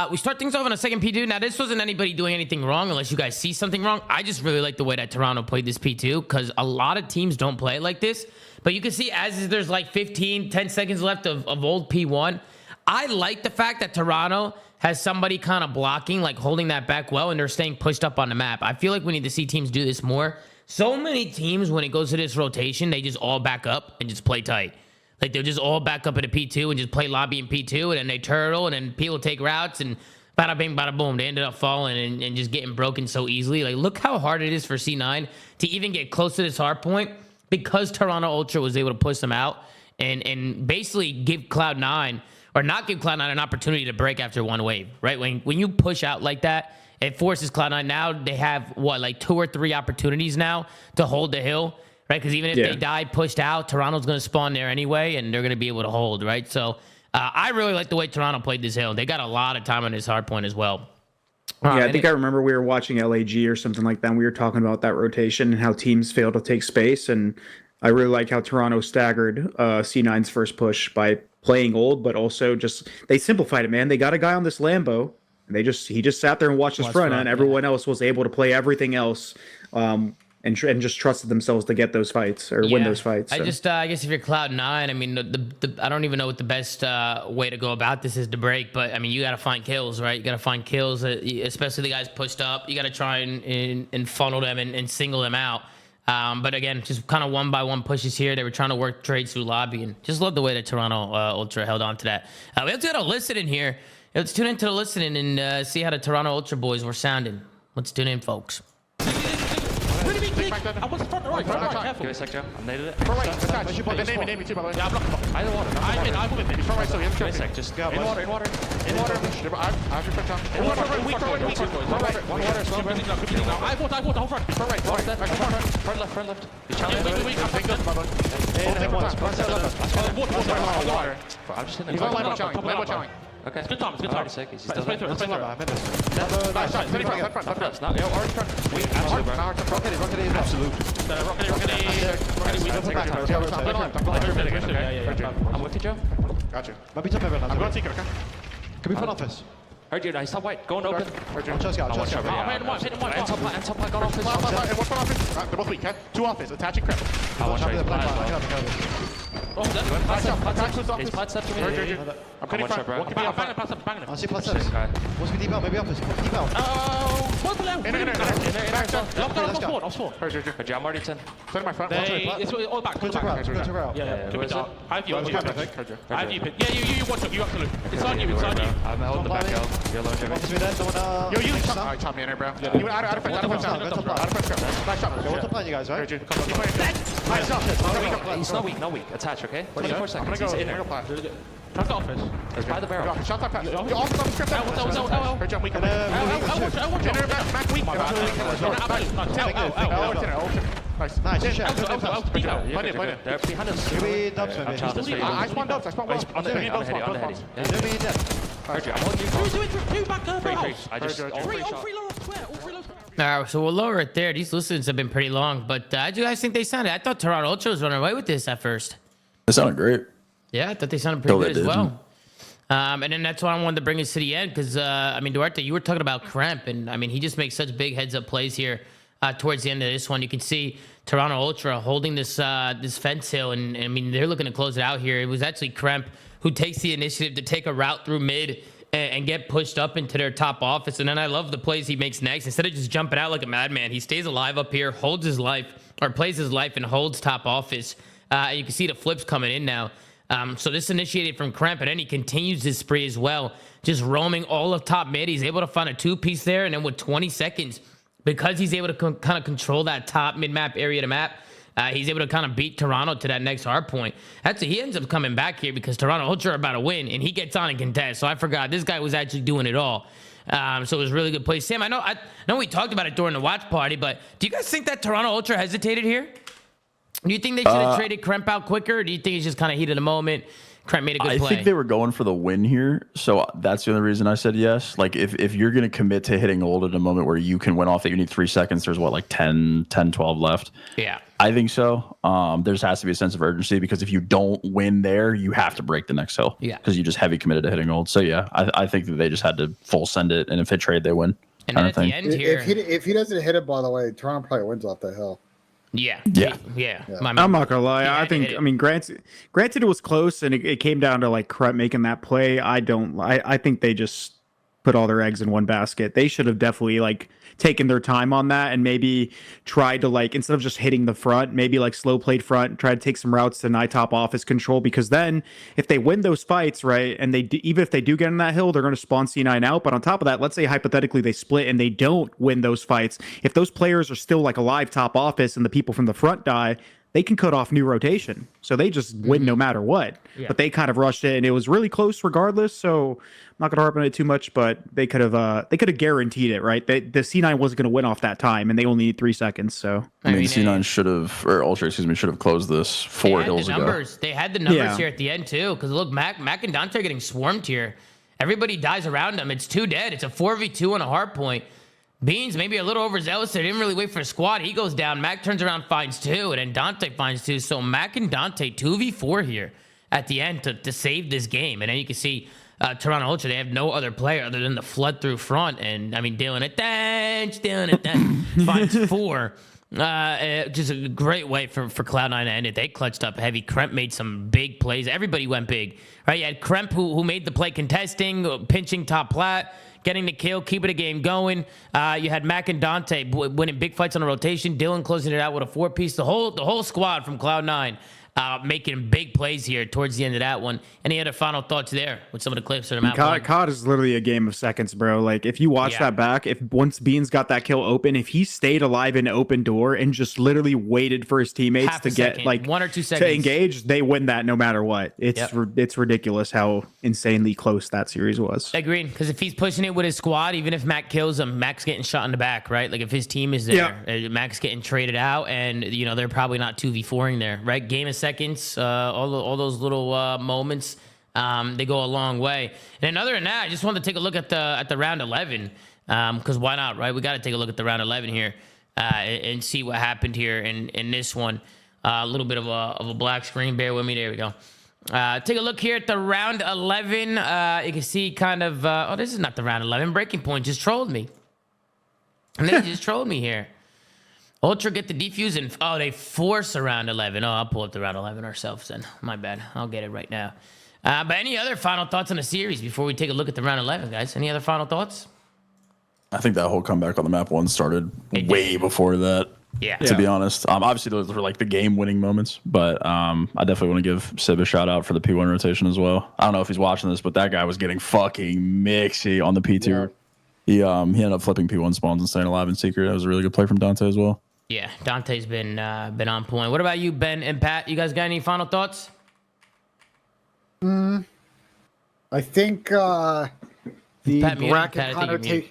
We start things off on a second P2. Now, this wasn't anybody doing anything wrong unless you guys see something wrong. I just really like the way that Toronto played this P2 because a lot of teams don't play it like this. But you can see as there's like 10 seconds left of old P1. I like the fact that Toronto has somebody kind of blocking, like holding that back well, and they're staying pushed up on the map. I feel like we need to see teams do this more. So many teams, when it goes to this rotation, they just all back up and just play tight. Like, they'll just all back up at a P2 and just play lobby in P2, and then they turtle, and then people take routes, and bada bing, bada boom. They ended up falling and just getting broken so easily. Like, look how hard it is for C9 to even get close to this hard point because Toronto Ultra was able to push them out and basically give Cloud9, or not give Cloud9 an opportunity to break after one wave, right? When you push out like that, it forces Cloud9. Now they have, like 2 or 3 opportunities now to hold the hill, right? Because even if they die pushed out, Toronto's going to spawn there anyway, and they're going to be able to hold, right? So I really like the way Toronto played this hill. They got a lot of time on this hard point as well. I think I remember we were watching LAG or something like that, and we were talking about that rotation and how teams fail to take space. And I really like how Toronto staggered C9's first push by playing old, but also just they simplified it, man. They got a guy on this Lambo, and he just sat there and watched his front, and everyone else was able to play everything else. And just trusted themselves to get those fights or win those fights. So. I guess if you're Cloud9, I mean, I don't even know what the best way to go about this is to break, but I mean, you got to find kills, right? You got to find kills, especially the guys pushed up. You got to try and funnel them and single them out. But again, just kind of one by one pushes here. They were trying to work trades through lobby, and just love the way that Toronto Ultra held on to that. We also got a listen in here. Let's tune into the listening and see how the Toronto Ultra boys were sounding. Let's tune in, folks. Really big kick. I was front right, careful. Give me a sec, Joe. I needed it. Front right, name me too, by the way. Yeah, I blocked him. Either water. I'm in, maybe. Front right, so he has Give me a sec. Just go. in water. I have your front down. In water, weak, front right. One water as well, bro. I have water, whole front. Front right, Front left. You yeah, challenge weak, I'm taking up, by the way. Water. I'm just in He's the on line challenge. Okay. It's good time. Alright, sick. He's still Let's there. play through. Nice shot. Steady front. Left. Not yo, orange front. Weak. Absolute, bro. I'm with you, Joe. Got you. Maybe top everyone. I'm going to take it, okay? Can we put office? Heard you. Nice. Top white. Going open. Just go. Top white. Got office. What's one office? They're both weak, okay? Two office. Attaching crap. I want to show you the plan as well. He's plat step to me. I'm cutting front. What can be up? Bang him. I see plus steps. What's me deep out? Maybe office. Deep out. Both below. In. Back up. Let's go. Off spawn. Heard you. I'm already 10. Send my front. It's all back. Go to route. Go to route. Yeah. Who is it? I have you. I I have you. Yeah, you watch up. You absolute. It's on you. I'm holding the back out. You're low, Jimmy. Office me there. Someone. Yo, you chop me in there, bro. You out of front. Nice shot. What's the plan, you guys? Right? Nice shot. He's not weak. Attach, okay? 24 seconds. He's in there. Trust office. It's by the barrel. Shot that pass. You also got the script out. Her jump weak. I watch Mac weak. Nice. They're behind us. Can we dubs maybe? I spawned dubs. I spawned well. On the heady. Do me dead. Heard you. I'm holding you. Two back. Free. I just All three low. All right, so we'll lower it there. These listens have been pretty long, but how do you guys think they sounded? I thought Toronto Ultra was running away with this at first. It sounded great. Yeah, I thought they sounded pretty No, good they as well. didn't. And then that's why I wanted to bring us to the end because, I mean, Duarte, you were talking about Kremp, and I mean, he just makes such big heads-up plays here towards the end of this one. You can see Toronto Ultra holding this this fence hill, and I mean, they're looking to close it out here. It was actually Kremp who takes the initiative to take a route through mid and get pushed up into their top office. And then I love the plays he makes next. Instead of just jumping out like a madman, he stays alive up here, holds his life, or plays his life and holds top office. You can see the flips coming in now. So this initiated from Kremp, and then he continues his spree as well, just roaming all of top mid. He's able to find a two-piece there, and then with 20 seconds, because he's able to kind of control that top mid-map area to map, he's able to kind of beat Toronto to that next hard point. He ends up coming back here because Toronto Ultra are about to win, and he gets on and contest. So I forgot this guy was actually doing it all. So it was a really good play. Sam, I know we talked about it during the watch party, but do you guys think that Toronto Ultra hesitated here? Do you think they should have traded Kremp out quicker, or do you think it's just kind of heat of the moment? Kremp made a good play. I think they were going for the win here, so that's the only reason I said yes. Like, if you're going to commit to hitting ult at a moment where you can win off that, you need 3 seconds. There's, what, like 10, 12 left? Yeah. I think so. There has to be a sense of urgency because if you don't win there, you have to break the next hill. Yeah. Because you just heavy committed to hitting ult. So, yeah, I think that they just had to full send it, and if they trade, they win. And then at the end here... If he doesn't hit it, by the way, Toronto probably wins off that hill. Yeah. I'm not gonna lie. I think, I mean, granted it was close and it came down to like Kremp making that play. I think they just put all their eggs in one basket. They should have definitely like taken their time on that and maybe tried to like, instead of just hitting the front, maybe like slow played front, try to take some routes to deny top office control, because then if they win those fights, right, and even if they do get in that hill, they're going to spawn C9 out. But on top of that, let's say hypothetically they split and they don't win those fights. If those players are still like alive top office and the people from the front die, they can cut off new rotation. So they just win no matter what. Yeah. But they kind of rushed it, and it was really close regardless. So I'm not going to harp on it too much, but they could have guaranteed it, right? The C9 wasn't going to win off that time, and they only need 3 seconds. So I mean C9 should have, or Ultra, should have closed this 4 hills ago. They had the numbers here at the end too, because look, Mac and Dante are getting swarmed here. Everybody dies around them. It's 2 dead. It's a 4v2 on a hard point. Beans maybe a little overzealous. They didn't really wait for a squad. He goes down. Mac turns around, finds 2, and then Dante finds 2. So Mac and Dante 2v4 here at the end to save this game. And then you can see Toronto Ultra, they have no other player other than the flood through front. And I mean, Dylan finds 4. Just a great way for Cloud9 to end it. They clutched up heavy. Kremp made some big plays. Everybody went big. Right? You had Kremp who made the play contesting, pinching top plat, getting the kill, keeping the game going. You had Mac and Dante winning big fights on the rotation. Dylan closing it out with a 4-piece. The whole squad from Cloud9 making big plays here towards the end of that one. Any other final thoughts there with some of the clips that are map? COD is literally a game of seconds, bro. Like if you watch that back, if once Beans got that kill open, if he stayed alive in open door and just literally waited for his teammates to get like 1 or 2 seconds to engage, they win that no matter what. It's ridiculous how insanely close that series was. Agreed, because if he's pushing it with his squad, even if Mac kills him, Mac's getting shot in the back, right? Like if his team is there, Mac's getting traded out, and they're probably not 2v4ing there, right? Game of seconds, all those little moments, they go a long way. And other than that, I just wanted to take a look at the round 11, because why not, right? We got to take a look at the round 11 here and see what happened here in this one. A little bit of a black screen. Bear with me. There we go. Take a look here at the round 11. You can see kind of. Oh, this is not the round 11. Breaking Point just trolled me. And they just trolled me here. Ultra get the defuse and they force a round 11. Oh, I'll pull up the round 11 ourselves then. My bad. I'll get it right now. But any other final thoughts on the series before we take a look at the round 11, guys? Any other final thoughts? I think that whole comeback on the map 1 started way before that. Yeah. To be honest, obviously those were like the game-winning moments, but I definitely want to give Sib a shout out for the P1 rotation as well. I don't know if he's watching this, but that guy was getting fucking mixy on the P2. Yeah. He ended up flipping P1 spawns and staying alive in secret. That was a really good play from Dante as well. Yeah, Dante's been on point. What about you, Ben and Pat? You guys got any final thoughts? I think the Pat muted? bracket Pat, I think you're connotation. muted.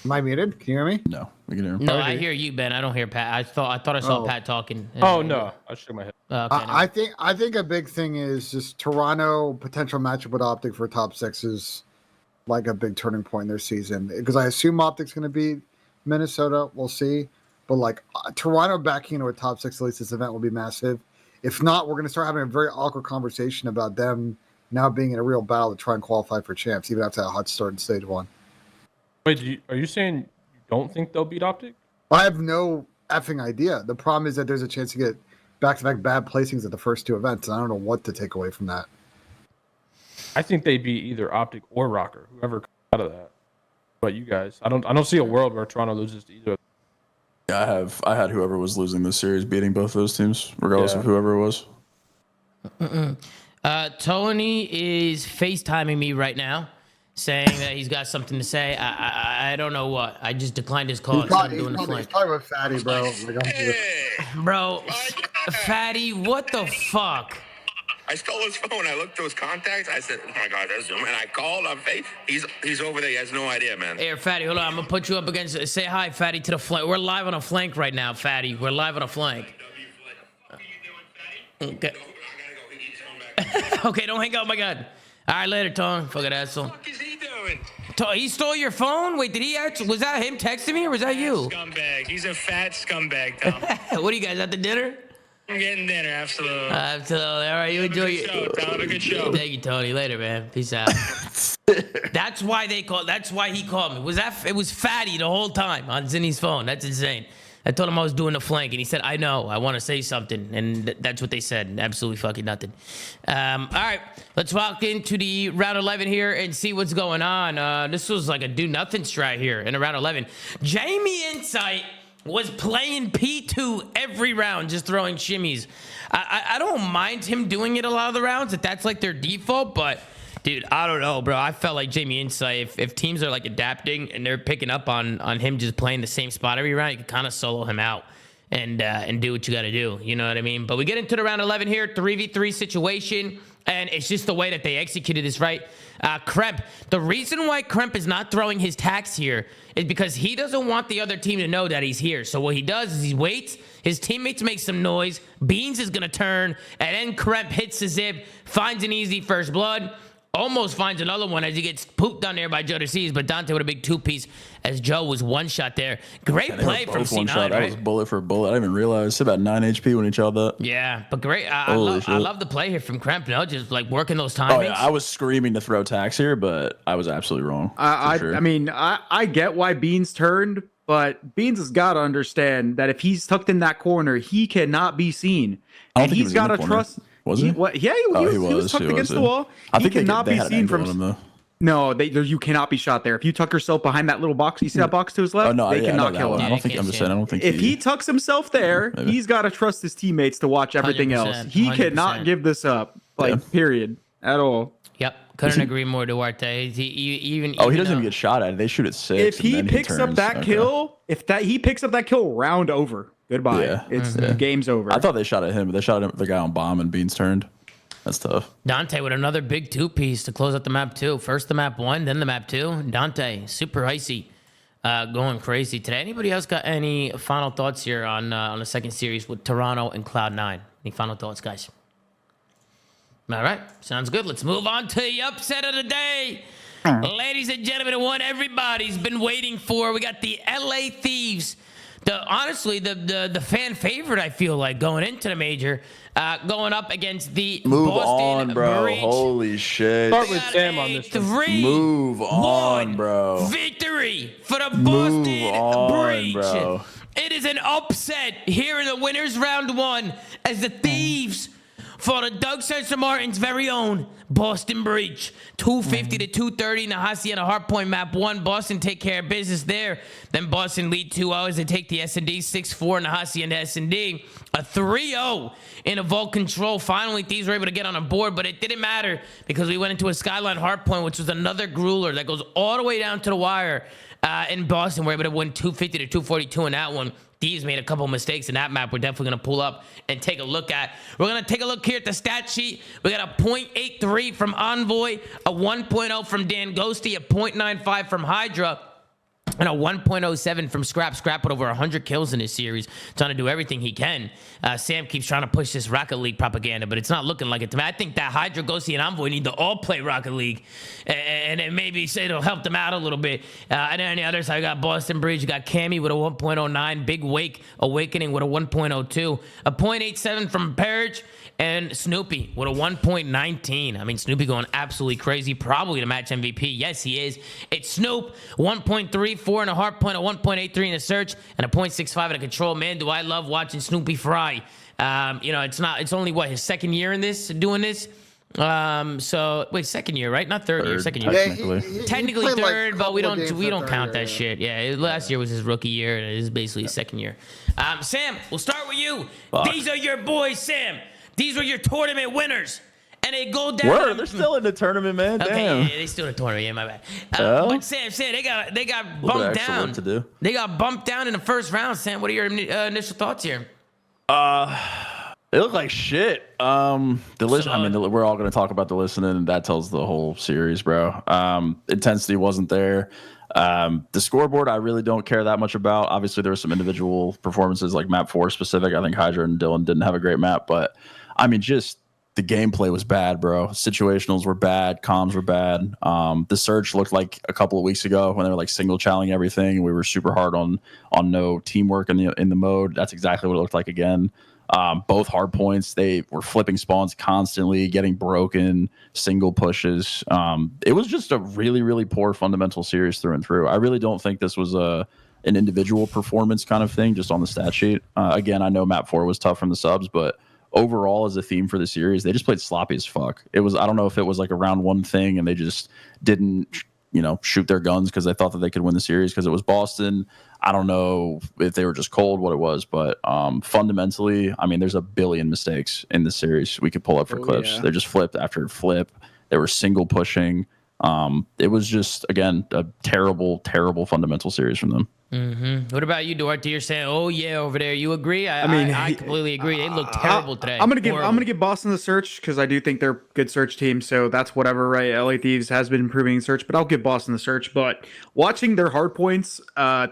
Am I muted? Can you hear me? No, we can hear him. No, I hear you, Ben. I don't hear Pat. I thought I saw Pat talking. Oh no, I shook my head. Okay, I think a big thing is just Toronto potential matchup with Optic for top 6 is like a big turning point in their season, because I assume Optic's going to beat Minnesota. We'll see. But like Toronto backing into a top 6 at least this event will be massive. If not, we're going to start having a very awkward conversation about them now being in a real battle to try and qualify for champs, even after that hot start in stage 1. Wait, are you saying you don't think they'll beat Optic? I have no effing idea. The problem is that there's a chance to get back-to-back bad placings at the first 2 events, and I don't know what to take away from that. I think they beat either Optic or Rokkr, whoever comes out of that. But you guys, I don't see a world where Toronto loses to either. Yeah, I had whoever was losing this series beating both those teams, regardless of whoever it was. Tony is FaceTiming me right now, saying that he's got something to say. I don't know what. I just declined his call. He's probably with Fatty, bro. Bro, Fatty, what the fuck? I stole his phone. I looked through his contacts. I said, "Oh my God, that's Zoom." And I called on Faith. He's over there. He has no idea, man. Hey, Fatty, hold on. I'm gonna put you up against. Say hi, Fatty, to the flank. We're live on a flank right now, Fatty. We're live on a flank. Okay. Okay, don't hang up, my God. All right, later, Tone. Fucking asshole. What the fuck is he doing? He stole your phone? Wait, did he actually? Was that him texting me, or was that you? Scumbag. He's a fat scumbag, Tom. What are you guys at the dinner? I'm getting dinner, absolutely. Absolutely. All right, you enjoy your. Have a good show. Thank you, Tony. Later, man. Peace out. That's why they called. That's why he called me. It was Fatty the whole time on Zinni's phone. That's insane. I told him I was doing the flank, and he said, "I know. I want to say something," and that's what they said. Absolutely fucking nothing. All right, let's walk into the round 11 here and see what's going on. This was like a do nothing strat here in round 11. Jamie Insight was playing P2 every round, just throwing shimmies. I don't mind him doing it a lot of the rounds if that's like their default, but dude, I don't know, bro. I felt like Jamie Insight, if teams are like adapting and they're picking up on him just playing the same spot every round, you can kind of solo him out and do what you got to do. You know what I mean? But we get into the round 11 here, 3v3 situation, and it's just the way that they executed this, right? Kremp, the reason why Kremp is not throwing his tax here is because he doesn't want the other team to know that he's here. So what he does is he waits, his teammates make some noise, Beans is going to turn, and then Kremp hits the zip, finds an easy first blood, almost finds another one as he gets pooped down there by Joe DeCease, but Dante with a big 2-piece as Joe was one shot there. Great play from C9, right? That was bullet for bullet. I didn't even realize. It's about 9 HP when he tried that. Yeah, but great. I love the play here from Kremp, just like working those timings. Oh, yeah. I was screaming to throw tax here, but I was absolutely wrong. I mean, I get why Beans turned, but Beans has got to understand that if he's tucked in that corner, he cannot be seen. And he's got to trust. Was he? Yeah, he was tucked against the wall. He cannot be seen from. No, you cannot be shot there. If you tuck yourself behind that little box, you see that box to his left? Oh no, they yeah, cannot I kill know that one. him. I don't think I'm just saying. I don't think If he tucks himself there, he's got to trust his teammates to watch everything else. 100%, He cannot give this up, period, at all. Yep, couldn't agree more, Duarte. He doesn't even get shot at. They shoot at 6. If he picks up that kill, he picks up that kill, round over. Goodbye. Yeah. It's game's over. I thought they shot at him, but they shot at the guy on bomb and Beans turned. That's tough. Dante with another big 2-piece to close out the map 2. First the map 1, then the map 2. Dante, super icy, going crazy today. Anybody else got any final thoughts here on the second series with Toronto and Cloud9? Any final thoughts, guys? All right, sounds good. Let's move on to the upset of the day. Ladies and gentlemen, the one everybody's been waiting for. We got the LA Thieves. Honestly, the fan favorite, I feel like, going into the major, going up against the Boston bro. Breach. Holy shit. Start with Sam on this one. Move on, bro. Victory for the Boston Breach. Bro. It is an upset here in the winners round 1 as the Thieves for the Doug Spencer Martin's very own Boston Breach. 250 to 230 in the Hacienda Hardpoint map 1. Boston take care of business there. Then Boston lead 2-0 as they take the S&D 6-4 in the Hacienda S&D. A 3-0 in a Vault Control. Finally, Thieves were able to get on a board, but it didn't matter because we went into a Skyline Hardpoint, which was another grueler that goes all the way down to the wire. In Boston, we're able to win 250 to 242 in that one. Thieves made a couple mistakes in that map. We're definitely going to pull up and take a look at. We're going to take a look here at the stat sheet. We got a 0.83 from Envoy, a 1.0 from Dan Ghosty, a 0.95 from Hydra, and a 1.07 from Scrap. Scrap with over 100 kills in this series, trying to do everything he can. Sam keeps trying to push this Rocket League propaganda, but it's not looking like it to me. I think that Hydra, Ghosty, and Envoy need to all play Rocket League, and it maybe say it'll help them out a little bit. And then on the other side, we got Boston Bridge. You got Cammy with a 1.09, Big Wake Awakening with a 1.02, a 0.87 from Parrish, and Snoopy with a 1.19. I mean, Snoopy going absolutely crazy. Probably the match MVP. Yes, he is. It's Snoop. 1.34 in a hard point, a 1.83 in a search, and a 0.65 in a control. Man, do I love watching Snoopy fry. It's only his second year in this, doing this. So wait, second year, right? Not third year, second year. Technically. Technically third, like but we don't count year, that shit. Yeah, last year was his rookie year, and it is basically his second year. Sam, we'll start with you. These are your boys, Sam. These were your tournament winners. And they go down. They're still in the tournament, man. Okay, Damn. yeah, they still in the tournament. Yeah, my bad. But Sam, they got bumped down. Work to do. They got bumped down in the first round. Sam, what are your initial thoughts here? It looked like shit. The listen. I mean, we're all going to talk about the listening, and that tells the whole series, bro. Intensity wasn't there. The scoreboard, I really don't care that much about. Obviously, there were some individual performances, like map 4 specific. I think Hydra and Dylan didn't have a great map, but I mean, just the gameplay was bad, bro. Situationals were bad. Comms were bad. The search looked like a couple of weeks ago when they were like single channeling everything. We were super hard on no teamwork in the mode. That's exactly what it looked like again. Both hard points, they were flipping spawns constantly, getting broken, single pushes. It was just a really, really poor fundamental series through and through. I really don't think this was an individual performance kind of thing, just on the stat sheet. Again, I know map 4 was tough from the subs, but overall as a theme for the series, they just played sloppy as fuck. It was, I don't know if it was like a round 1 thing and they just didn't, shoot their guns because they thought that they could win the series because it was Boston. I don't know if they were just cold, what it was, but fundamentally, I mean, there's a billion mistakes in this series we could pull up for clips. Yeah. They just flipped after flip. They were single pushing. It was just, again, a terrible, terrible fundamental series from them. Mm-hmm. What about you, Duarte? You're saying, "Oh yeah," over there. You agree? I completely agree. They look terrible today. I'm gonna give Boston the search because I do think they're a good search team. So that's whatever, right? LA Thieves has been improving search, but I'll give Boston the search. But watching their hard points,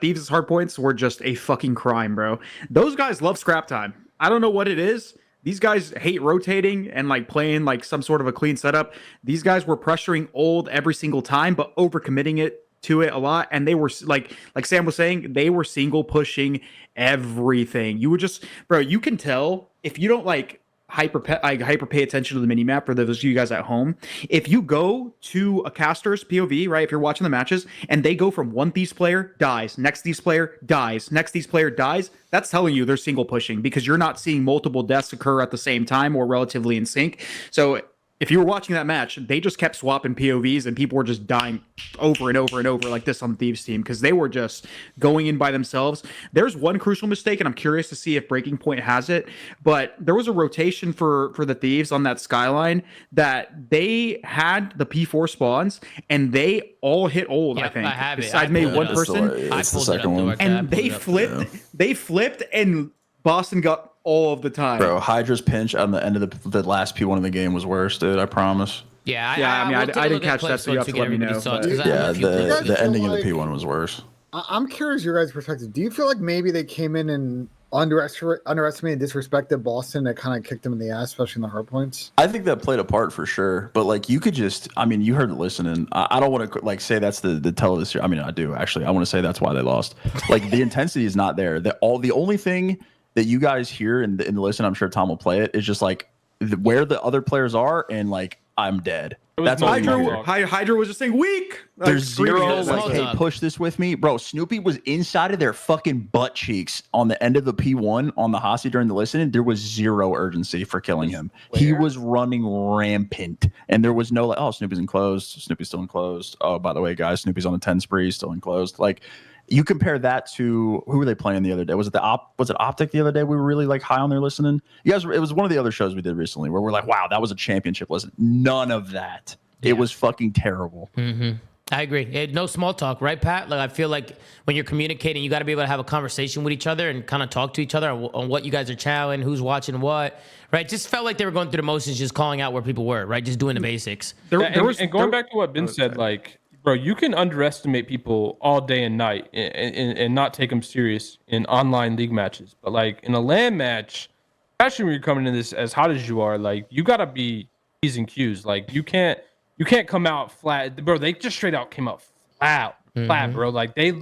Thieves' hard points were just a fucking crime, bro. Those guys love scrap time. I don't know what it is. These guys hate rotating and like playing like some sort of a clean setup. These guys were pressuring old every single time, but overcommitting it to it a lot. And they were like Sam was saying, they were single pushing everything. You would just, bro, you can tell if you don't like hyper pay attention to the mini map for those of you guys at home. If you go to a caster's POV, right? If you're watching the matches and they go from one Thieves player dies, next Thieves player dies, next Thieves player dies, that's telling you they're single pushing because you're not seeing multiple deaths occur at the same time or relatively in sync. So if you were watching that match, they just kept swapping POVs and people were just dying over and over and over like this on the Thieves team because they were just going in by themselves. There's one crucial mistake, and I'm curious to see if Breaking Point has it, but there was a rotation for the Thieves on that skyline that they had the P4 spawns and they all hit old, I think. I have it. Besides maybe one person. It's the second one. And they flipped and Boston got all of the time. Bro, Hydra's pinch on the end of the last P1 of the game was worse, dude. I promise. Yeah, I didn't catch that, so you have to let me know. Yeah, the ending of the P1 was worse. I'm curious your guys' perspective. Do you feel like maybe they came in and underestimated, disrespected Boston that kind of kicked them in the ass, especially in the hard points? I think that played a part for sure. But like you could just, I mean, you heard it listening. I don't want to like say that's the tell of this year. I mean, I do actually. I want to say that's why they lost. Like the intensity is not there. The only thing that you guys hear in the listen, I'm sure Tom will play it, is just like where the other players are and like I'm dead. That's all Hydra was just saying weak. There's zero like, hey, push this with me. Bro, Snoopy was inside of their fucking butt cheeks on the end of the P1 on the Hossie during the listening. There was zero urgency for killing him. He was running rampant. And there was no like, oh, Snoopy's enclosed. Snoopy's still enclosed. Oh, by the way, guys, Snoopy's on a 10 spree, still enclosed. Like, you compare that to who were they playing the other day? Was it Optic the other day? We were really like high on their listening. You guys, it was one of the other shows we did recently where we're like, wow, that was a championship listen. None of that. Yeah. It was fucking terrible. Mm-hmm. I agree. No small talk, right, Pat? Like I feel like when you're communicating, you got to be able to have a conversation with each other and kind of talk to each other on what you guys are chowing, who's watching what, right? Just felt like they were going through the motions, just calling out where people were, right? Just doing the basics. And going back to what Ben said, like, bro, you can underestimate people all day and night and not take them serious in online league matches. But like in a LAN match, especially when you're coming in this as hot as you are, like you gotta be P's and Q's. Like you can't come out flat, bro. They just straight out came out flat, bro. Like they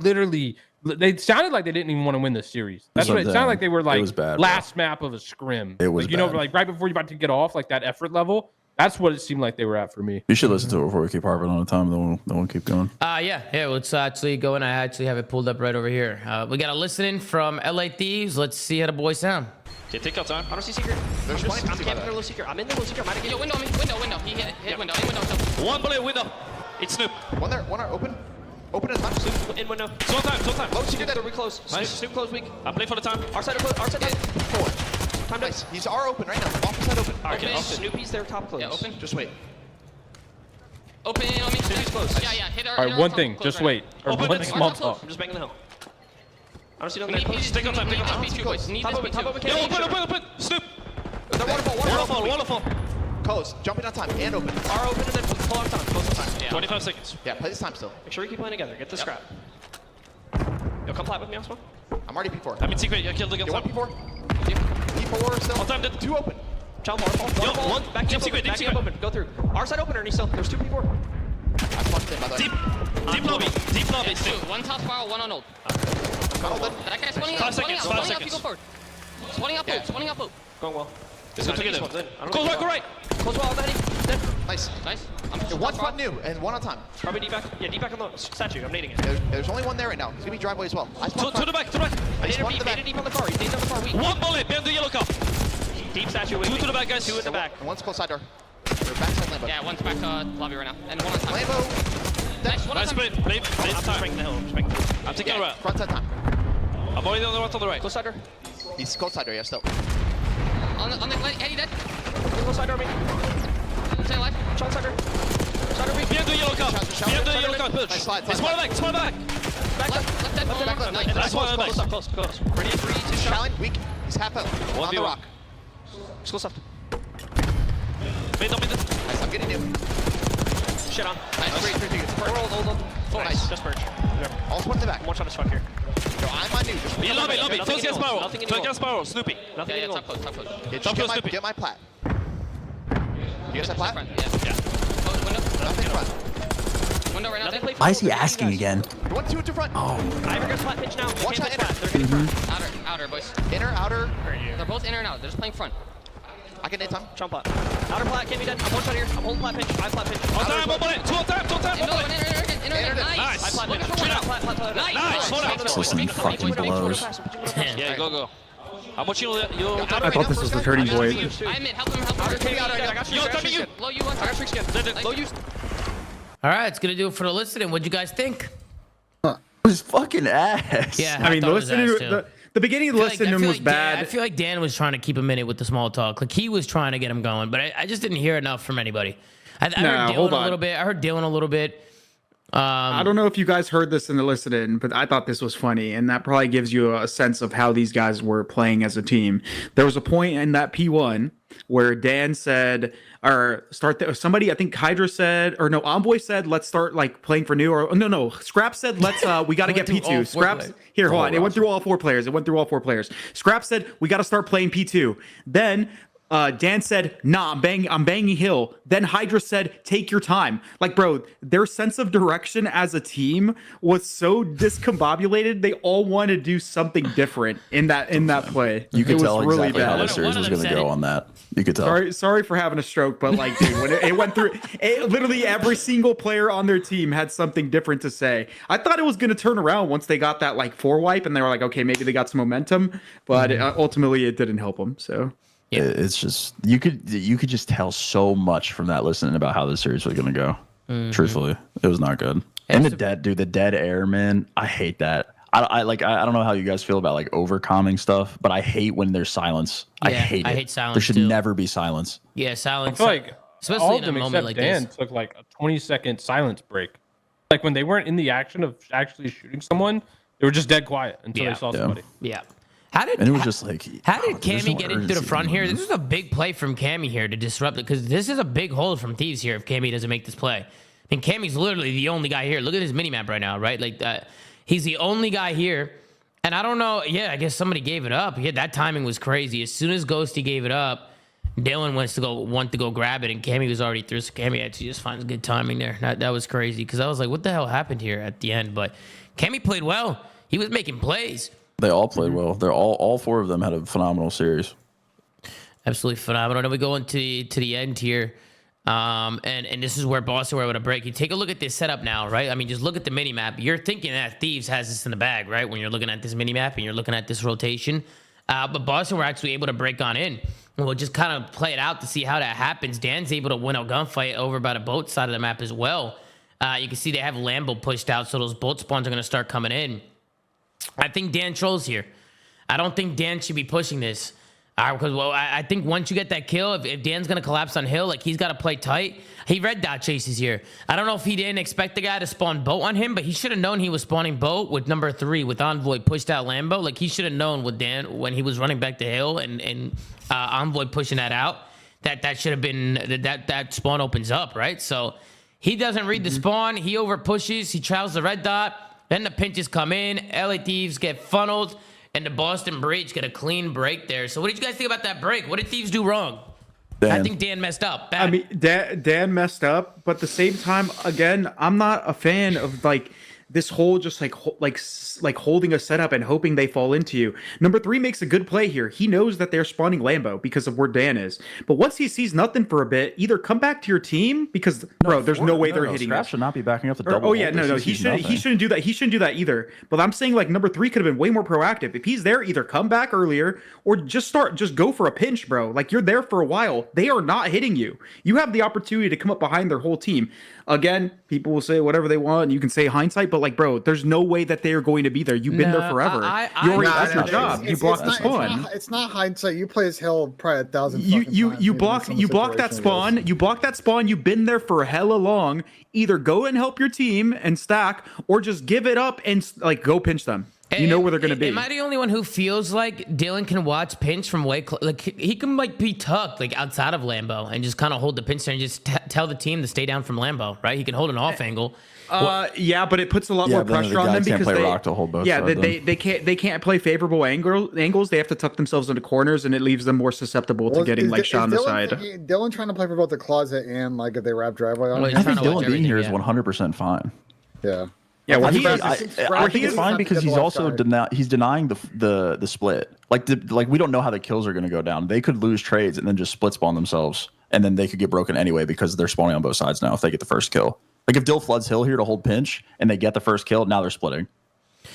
sounded like they didn't even want to win the series. That's what it sounded like. They were like bad, last map of a scrim. It was like, bad. Like right before you're about to get off, like that effort level. That's what it seemed like they were at for me. You should listen to it before we keep harping on the time. Then we'll keep going. Yeah. Let's actually go, and I actually have it pulled up right over here. We got a listening from LA Thieves. Let's see how the boys sound. Okay, take your time. I don't see secret. I'm camping their little secret. I'm in the little secret. Yo, window. He hit window. In window. One bullet window. It's Snoop. One there, open. Open in time. Snoop in window. It's time. Low secret dead. We close. Nice. Snoop close weak. I play for the time. Our side dead. Forward. Time nice. He's R open right now. Office side open. Okay, Snoopy's there top close. Yeah, open. Just wait. Open on me. Snoopy's close. Yeah. Hit our. All right, one thing. Just wait. Or one small talk. I'm just banging the hill. I don't see nothing there. Take your time. Top open. Yo, open. Snoop. Waterfall. Close. Jumping on time and open. R open and then pull on time. Close on time. Yeah. 25 seconds. Yeah, play this time still. Make sure we keep playing together. Get the scrap. Yo, come flat with me, Osmo. I'm already P4. I'm in secret. You killed the guy. P4? P4 still. On time, dead. 2 open. Child waterfall. Yo, one. Back deep secret. Open. Go through. Our side opener, and he's still. There's 2 P4. I punched in, by the way. Deep lobby. Two. One top spiral, one on ult. That guy's spawning out. 5 seconds. You go forward. Spawning up ult. Going well. Let's go together. Close right. Close well on the heading. Dead. Nice. I'm one front new and one on time. Probably deep back. Yeah, deep back on the statue. I'm nading it. There's only one there right now. He's gonna be driveway as well. To the back. I just deep on the car. He's deep on the car. Weak. One bullet. Bend the yellow cup. Deep statue. 2 to the back, guys. 2 in the back. And one's close side door. They're backside Lambo. Yeah, one's back lobby right now. And one on time. Lambo. Nice. One on time. I'm taking a route. Front side time. I'm already on the right. Close side door. He's close side door, yeah, still. On the Eddie dead. Close side door, me. Stay alive. Shot side door. Side door, me. Behind the yellow cup. Behind the yellow cup. Push. It's one back. Left dead. That's one back. Close. Ready? 3, 2, challenge. Weak. He's half out. On the rock. Just close left. Mid. Nice, I'm getting you. Shit on. Nice. 3. Hold. Nice. Just purge. All one in the back. One shot is fuck here. Yo, I'm on new. Just lobby. First gas spiral. Snoopy. Nothing Yeah, top close. Yeah, just get my plat. You guys have plat? Yeah. Nothing front. Window right now. Dead. Why is he asking again? 1, 2 to front. I haven't got flat pitch now. Watch out, inner. They're getting front. Outer, boys. Inner, outer. They're both inner and out. They're just playing front. I can nade time. Jump plat. Outer plat can't be dead. I'm one shot here. I'm holding plat pinch. I plat pinch. On time, one bullet. 2 on time. Inner. Nice. I plat pinch. Plat. Nice. It's listening fucking blows. Yeah, go. How much you? I thought this was returning boys. I'm in. Help him. I got you. Yo, Low you one. I got trick scan. Low you. All right, it's gonna do it for the listening. What'd you guys think? It was fucking ass. Yeah, I mean, thought it was ass, too. the beginning of the listening was bad. I feel like Dan was trying to keep him in it with the small talk. Like he was trying to get him going, but I just didn't hear enough from anybody. I heard Dylan a little bit. I heard Dylan a little bit. I don't know if you guys heard this in the listen, but I thought this was funny, and that probably gives you a sense of how these guys were playing as a team. There was a point in that P1 where Dan said, or somebody, I think Hydra said, or no, Envoy said, let's start like playing for new, or no, Scrap said, we got to get P2. Scraps, here, hold on. It went through all four players. Scrap said, we got to start playing P2. Then Dan said, nah, I'm banging Hill. Then Hydra said, take your time. Like, bro, their sense of direction as a team was so discombobulated. They all wanted to do something different in that play. You could tell really exactly how the series was going to go on that. You could tell. Sorry for having a stroke, but like, dude, when it went through, literally every single player on their team had something different to say. I thought it was going to turn around once they got that like 4-wipe, and they were like, okay, maybe they got some momentum, but ultimately it didn't help them. So. Yeah. It's just you could just tell so much from that listening about how the series was going to go. Truthfully, it was not good. And the dead air, man, I hate that. I don't know how you guys feel about like overcalming stuff, but I hate when there's silence. Yeah, I hate silence. There should never be silence. Yeah, silence. I feel like especially all in of a them moment except like Dan this. took like a 20-second silence break. Like when they weren't in the action of actually shooting someone, they were just dead quiet until they saw somebody. Yeah. And it was just like, how did Cammy get into the front here? This is a big play from Cammy here to disrupt it, because this is a big hold from Thieves here if Cammy doesn't make this play. I mean, Cammy's literally the only guy here. Look at his minimap right now, right? Like, he's the only guy here. And I don't know. Yeah, I guess somebody gave it up. Yeah, that timing was crazy. As soon as Ghosty gave it up, Dylan went to go grab it, and Cammy was already through. So Cammy actually just finds good timing there. That was crazy, because I was like, what the hell happened here at the end? But Cammy played well. He was making plays. They all played well. They're all four of them had a phenomenal series. Absolutely phenomenal. Then we go into the end here. And this is where Boston were able to break. You take a look at this setup now, right? I mean, just look at the minimap. You're thinking that Thieves has this in the bag, right? When you're looking at this minimap and you're looking at this rotation. But Boston were actually able to break on in. And we'll just kind of play it out to see how that happens. Dan's able to win a gunfight over by the boat side of the map as well. You can see they have Lambo pushed out, so those boat spawns are going to start coming in. I think Dan trolls here. I don't think Dan should be pushing this. Because I think once you get that kill, if Dan's going to collapse on Hill, like he's got to play tight. He red dot chases here. I don't know if he didn't expect the guy to spawn boat on him, but he should have known he was spawning boat with number 3 with Envoy pushed out Lambo. Like he should have known with Dan when he was running back to Hill and Envoy pushing that out, that should have been that spawn opens up, right? So he doesn't read the spawn. He over pushes. He trials the red dot. Then the pinches come in. LA Thieves get funneled. And the Boston Bridge get a clean break there. So what did you guys think about that break? What did Thieves do wrong? I think Dan messed up. Bad. I mean, Dan messed up, but at the same time, again, I'm not a fan of like this whole just like holding a setup and hoping they fall into you. Number 3 makes a good play here. He knows that they're spawning Lambo because of where Dan is. But once he sees nothing for a bit, either come back to your team because there's no way they're hitting Scrap you. should not be backing up the double. He shouldn't do that. He shouldn't do that either. But I'm saying like number 3 could have been way more proactive. If he's there, either come back earlier or just go for a pinch, bro. Like you're there for a while. They are not hitting you. You have the opportunity to come up behind their whole team. Again, people will say whatever they want. You can say hindsight, but like, bro, there's no way that they are going to be there. You've been there forever. You already did your job. You blocked the spawn. It's not hindsight. You play as Hill probably 1,000. You block that spawn. You block that spawn. You've been there for hella long. Either go and help your team and stack, or just give it up and like go pinch them. You know where they're going to be. Am I the only one who feels like Dylan can watch pinch from way like he can like be tucked like outside of Lambo and just kind of hold the pinch there and just tell the team to stay down from Lambo, right? He can hold an off angle. Yeah, but it puts a lot more pressure on them because they can't play favorable angles. They have to tuck themselves into corners, and it leaves them more susceptible to getting like shot on the side. Dylan trying to play for both the closet and like if they wrap driveway on. I think Dylan being here is 100% fine. Yeah. Yeah, well, I think it's fine because he's also denying the split. Like we don't know how the kills are going to go down. They could lose trades and then just split spawn themselves, and then they could get broken anyway because they're spawning on both sides now if they get the first kill. Like if Dill floods Hill here to hold pinch and they get the first kill, now they're splitting. You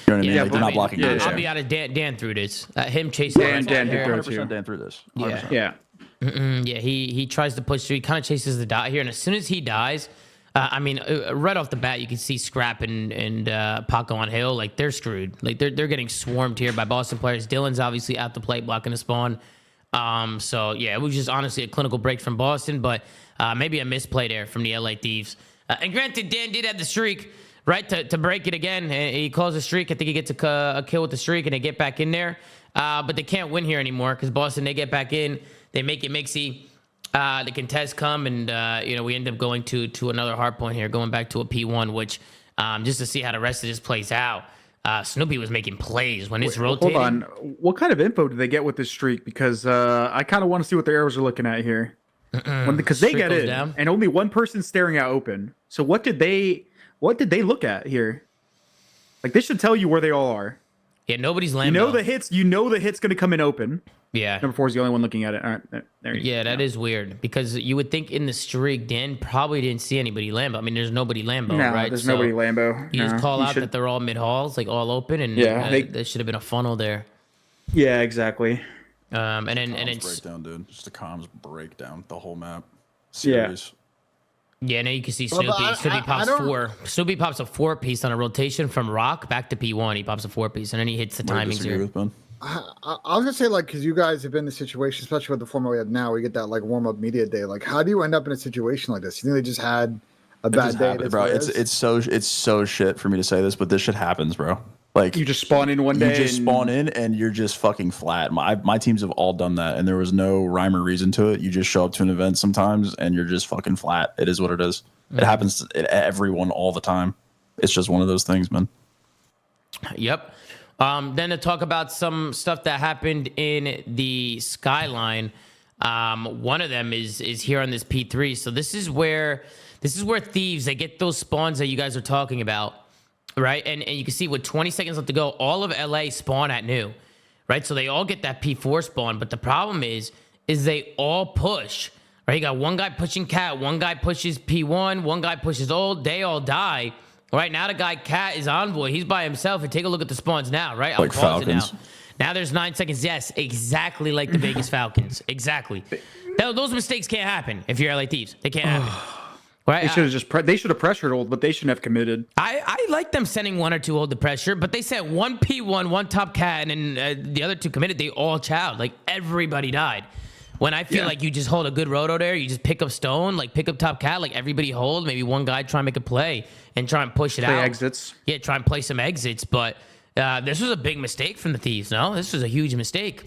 know what I mean? Yeah, like they're not blocking. I'll be out of Dan through this. Him chasing Dan through 100% Dan through this. 100%. Yeah. Yeah, he tries to push through. He kind of chases the dot here, and as soon as he dies, right off the bat, you can see Scrap and Paco on Hill. Like, they're screwed. Like, they're getting swarmed here by Boston players. Dylan's obviously at the plate blocking the spawn. So yeah, it was just honestly a clinical break from Boston, but maybe a misplay there from the LA Thieves. And granted, Dan did have the streak, right, to break it again. He calls a streak. I think he gets a kill with the streak, and they get back in there. But they can't win here anymore because Boston, they get back in. They make it mixy. The contest come, and we end up going to another hard point here, going back to a P1, which just to see how the rest of this plays out. Snoopy was making plays when it's rotating. Hold on. What kind of info did they get with this streak? Because I kind of want to see what the arrows are looking at here. Because they get in, and only one person's staring out open. So what did they look at here? Like, this should tell you where they all are. Yeah, nobody's Lambo. You know the hit's going to come in open. Yeah. Number 4 is the only one looking at it. All right, there you go. That is weird because you would think in the streak, Dan probably didn't see anybody Lambo. I mean, there's nobody Lambo, right? There's nobody Lambo. You just call out that they're all mid halls, like all open, and there should have been a funnel there. Yeah, exactly. And then breakdown, dude. Just the comms breakdown, the whole map. Series. Yeah, now you can see Snoopy. Snoopy pops 4. Snoopy pops a 4-piece on a rotation from Rock back to P1. He pops a 4-piece, and then he hits the timings here. I was gonna say, like, because you guys have been in the situation, especially with the format we have now, we get that like warm up media day. Like, how do you end up in a situation like this? You think they just had a bad day, bro? It's so shit for me to say this, but this shit happens, bro. Like, you just spawn in one day. You just spawn in and you're just fucking flat. My teams have all done that, and there was no rhyme or reason to it. You just show up to an event sometimes, and you're just fucking flat. It is what it is. It happens to everyone all the time. It's just one of those things, man. Yep. Then to talk about some stuff that happened in the Skyline. One of them is here on this P3. So this is where Thieves, they get those spawns that you guys are talking about, right? And you can see with 20 seconds left to go, all of LA spawn at new, right? So they all get that P4 spawn, but the problem is they all push, right? You got one guy pushing Cat, one guy pushes P1, one guy pushes Old, they all die. Right now, the guy Cat is Envoy. He's by himself. And take a look at the spawns now, right? Like Falcons. Now there's 9 seconds. Yes, exactly like the Vegas Falcons. Exactly. Those mistakes can't happen if you're LA Thieves. They can't happen. Right? They should have pressured Old, but they shouldn't have committed. I like them sending 1 or 2 Old to pressure, but they sent 1 P1, 1 top Cat, and then the other 2 committed. They all chowed. Like, everybody died. When I feel like you just hold a good roto there, you just pick up Stone, like pick up top Cat, like everybody hold, maybe one guy try and make a play and try and push it out. Exits. Yeah, try and play some exits. But this was a big mistake from the Thieves, no? This was a huge mistake.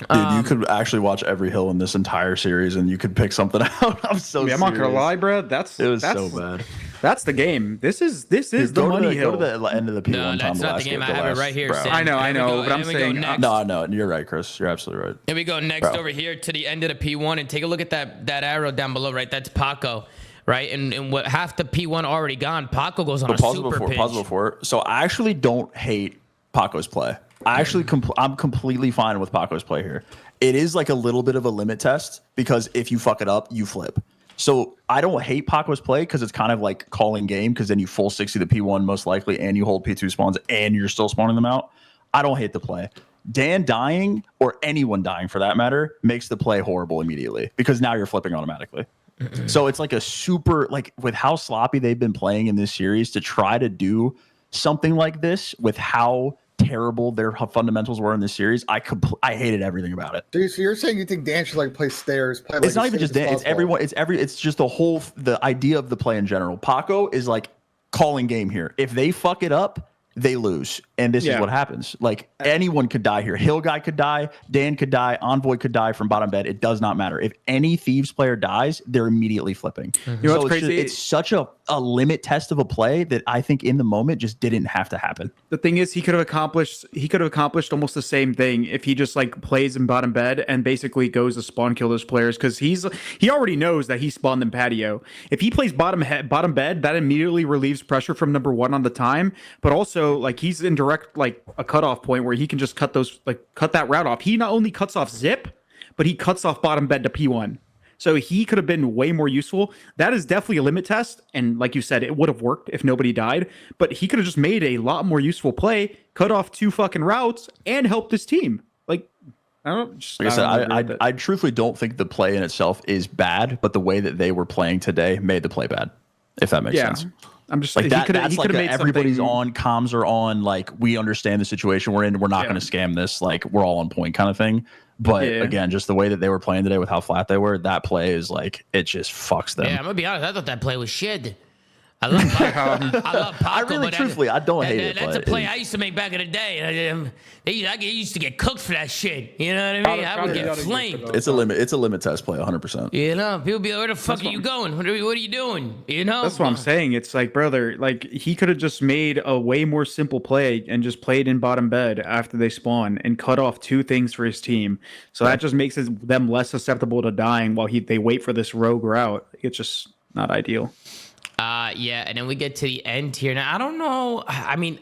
Dude, you could actually watch every hill in this entire series and you could pick something out. I'm not gonna lie, bro. It was so bad. That's the game. This is the money hill. Go to the end of the P1 No, that's not the game. I have it right here. Sam. I know, but I'm saying no. You're right, Chris. You're absolutely right. Here we go next over here to the end of the P1 and take a look at that arrow down below. Right, that's Paco. Right, and what half the P1 already gone. Paco goes on a super pinch. Pause before. So I actually don't hate Paco's play. I'm completely fine with Paco's play here. It is like a little bit of a limit test because if you fuck it up, you flip. So I don't hate Paco's play because it's kind of like calling game because then you full 60 the P1 most likely and you hold P2 spawns and you're still spawning them out. I don't hate the play. Dan dying or anyone dying for that matter makes the play horrible immediately because now you're flipping automatically. So it's like a super, like with how sloppy they've been playing in this series to try to do something like this with how terrible their fundamentals were in this series. I hated everything about it. So you're saying you think Dan should like play stairs? Play it's not even just Dan. It's everyone. It's just the idea of the play in general. Paco is like calling game here. If they fuck it up, they lose. And this is what happens. Like anyone could die here. Hill guy could die. Dan could die. Envoy could die from bottom bed. It does not matter. If any Thieves player dies, they're immediately flipping. You know what's crazy? It's such a limit test of a play that I think in the moment just didn't have to happen. The thing is, he could have accomplished almost the same thing if he just like plays in bottom bed and basically goes to spawn kill those players because he already knows that he spawned in patio. If he plays bottom bed, that immediately relieves pressure from number 1 on the time, but also like he's in direct like a cutoff point where he can just cut that route off. He not only cuts off zip, but he cuts off bottom bed to P1. So he could have been way more useful. That is definitely a limit test. And like you said, it would have worked if nobody died. But he could have just made a lot more useful play, cut off 2 fucking routes, and helped his team. Like, I don't. Just, Like I said, I truthfully don't think the play in itself is bad, but the way that they were playing today made the play bad. If that makes sense. I'm just like that. That's he like made everybody's something... on, comms are on. Like we understand the situation we're in. We're not going to scam this. Like we're all on point, kind of thing. But again, just the way that they were playing today with how flat they were, that play is like it just fucks them. Yeah, I'm gonna be honest. I thought that play was shit. I love Paco. I love Paco. I really, truthfully, I don't hate it. That's a play I used to make back in the day. I used to get cooked for that shit. You know what I mean? I would get flamed. It's a limit test play, 100%. You know, people be like, where the fuck are you going? What are you doing? You know? That's what I'm saying. It's like, brother, like he could have just made a way more simple play and just played in bottom bed after they spawn and cut off 2 things for his team. So that just makes them less susceptible to dying while they wait for this rogue route. It's just not ideal. Yeah, and then we get to the end here. Now, I don't know. I mean,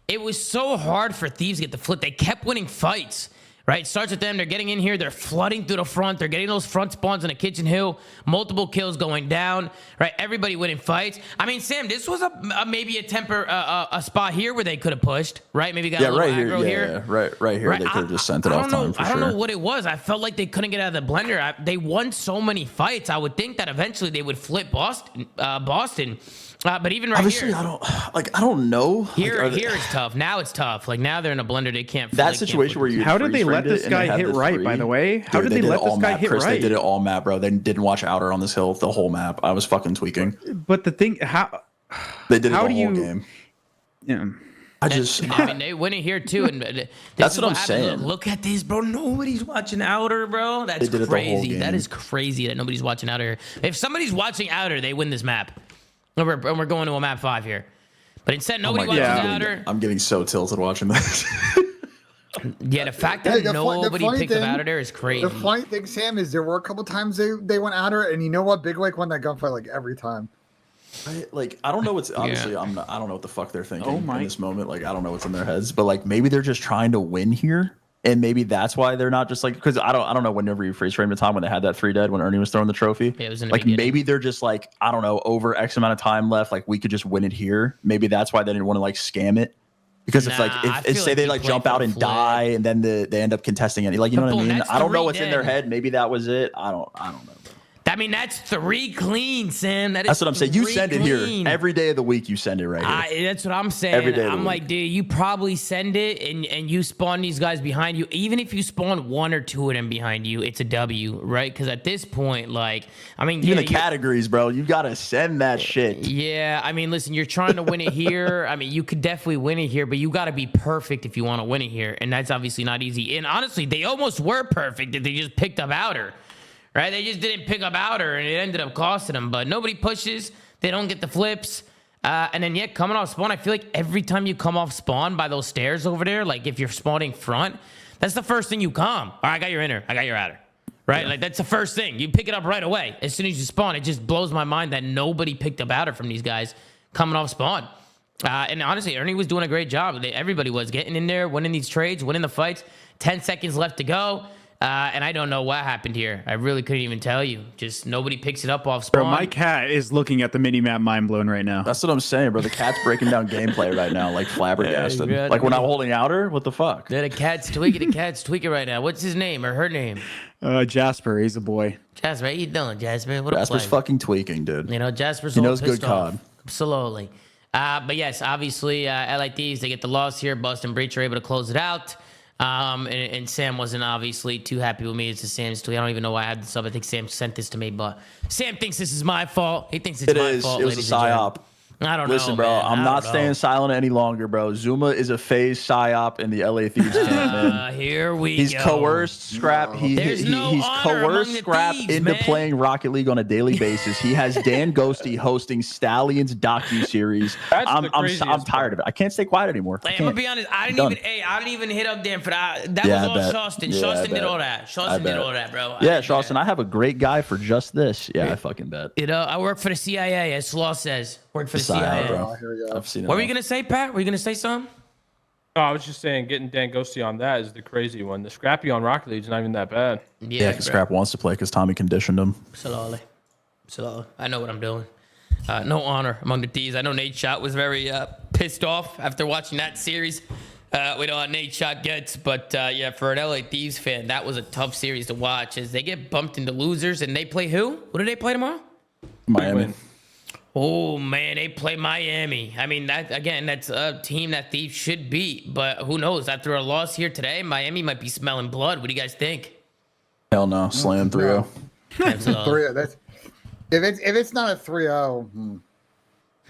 it was so hard for Thieves to get the flip. They kept winning fights, right? It starts with them. They're getting in here. They're flooding through the front. They're getting those front spawns on the kitchen hill. Multiple kills going down, right? Everybody winning fights. I mean, Sam, this was maybe a spot here where they could have pushed, right? Maybe got a little aggro here. Right here. They could have just sent it off time for sure. I don't know what it was. I felt like they couldn't get out of the blender. They won so many fights. I would think that eventually they would flip Boston. But even obviously, here, I don't know. Here it's tough. Now it's tough. Like now they're in a blender. They can't. That situation where you. How did they let this guy hit right? By the way, how did they let this guy hit right? They did it all map, bro. They didn't watch outer on this hill the whole map. I was fucking tweaking. But the thing, how they did it the whole game. Yeah. I mean, they win it here too, and that's what I'm saying. Look at this, bro. Nobody's watching outer, bro. That's crazy. That is crazy that nobody's watching outer. If somebody's watching outer, they win this map. And we're going to a map 5 here. But instead, nobody watches outer. I'm getting so tilted watching this. Yeah, the fact that nobody picked up outer there is crazy. The funny thing, Sam, is there were a couple times they went outer, and you know what? Big Lake won that gunfight like every time. I don't know what's honestly I don't know what the fuck they're thinking in this moment. Like I don't know what's in their heads, but like maybe they're just trying to win here. And maybe that's why they're not just like, because I don't know whenever you freeze frame the time when they had that 3 dead when Ernie was throwing the trophy. Yeah, it was in the like maybe they're just like, I don't know, over X amount of time left, like we could just win it here. Maybe that's why they didn't want to like scam it. Because it's like if say they like jump out and die and then they end up contesting it. Like you know what I mean? I don't know what's in their head. Maybe that was it. I don't know. I mean, that's 3 clean, Sam. That's what I'm saying. You send it here every day of the week. You send it right here. That's what I'm saying. Every day of the week. Like, dude, you probably send it and you spawn these guys behind you. Even if you spawn 1 or 2 of them behind you, it's a W, right? Because at this point, like, I mean, even the categories, bro, you gotta send that shit. Yeah, I mean, listen, you're trying to win it here. I mean, you could definitely win it here, but you got to be perfect if you want to win it here, and that's obviously not easy. And honestly, they almost were perfect if they just picked up outer. Right, they just didn't pick up outer, and it ended up costing them. But nobody pushes; they don't get the flips. And then coming off spawn, I feel like every time you come off spawn by those stairs over there, like if you're spawning front, that's the first thing you come. All right, I got your inner, I got your outer. Right, like that's the first thing you pick it up right away as soon as you spawn. It just blows my mind that nobody picked up outer from these guys coming off spawn. And honestly, Ernie was doing a great job. Everybody was getting in there, winning these trades, winning the fights. 10 seconds left to go. And I don't know what happened here. I really couldn't even tell you. Just nobody picks it up off spawn. Bro, my cat is looking at the mini-map mind blown right now. That's what I'm saying, bro. The cat's breaking down gameplay right now, like flabbergasted. Like we're not holding outer? What the fuck? The cat's tweaking. The cat's tweaking right now. What's his name or her name? Jasper. He's a boy. Jasper, how you doing, Jasper? What Jasper's fucking tweaking, dude. You know, Jasper's he all knows pissed good off. COD. Absolutely. But yes, obviously, LA Thieves, they get the loss here. Bust and Breach are able to close it out. And Sam wasn't obviously too happy with me. It's a Sam's tweet. I don't even know why I had this up. I think Sam sent this to me, but Sam thinks this is my fault. He thinks it's my fault. It was a psyop. I don't know. Listen, bro, I'm not staying silent any longer, bro. ZooMaa is a FaZe psyop in the LA Thieves camp, man. Here we He's go. Coerced Scrap. He's coerced Scrap Thieves, into man. playing Rocket League on a daily basis. He has Dan Ghosty hosting Stallions docu-series. I'm tired of it. I can't stay quiet anymore. I'm gonna be honest. I didn't even hit up Dan for that. That was all Shawston. Shawston did all that. Shawston did all that, bro. Yeah, Shawston, I have a great guy for just this. Yeah, I fucking bet. You know, I work for the CIA, as Slaw says. Work for the CIA. Bro. I've seen it. What were you gonna say, Pat? Were you gonna say something? No, I was just saying getting Dan Ghosty on that is the crazy one. The Scrappy on Rocket League is not even that bad. Yeah, because Scrap wants to play because Tommy conditioned him. Slowly. I know what I'm doing. No honor among the D's. I know Nate Shot was very pissed off after watching that series. We know how Nate Shot gets, but yeah, for an LA Thieves fan, that was a tough series to watch as they get bumped into losers and they play who? Who do they play tomorrow? Miami. Oh man, they play Miami. I mean, that's a team that Thieves should beat, but who knows? After a loss here today, Miami might be smelling blood. What do you guys think? Hell no, slam 3-0. 3-0. That's if it's not a 3-0.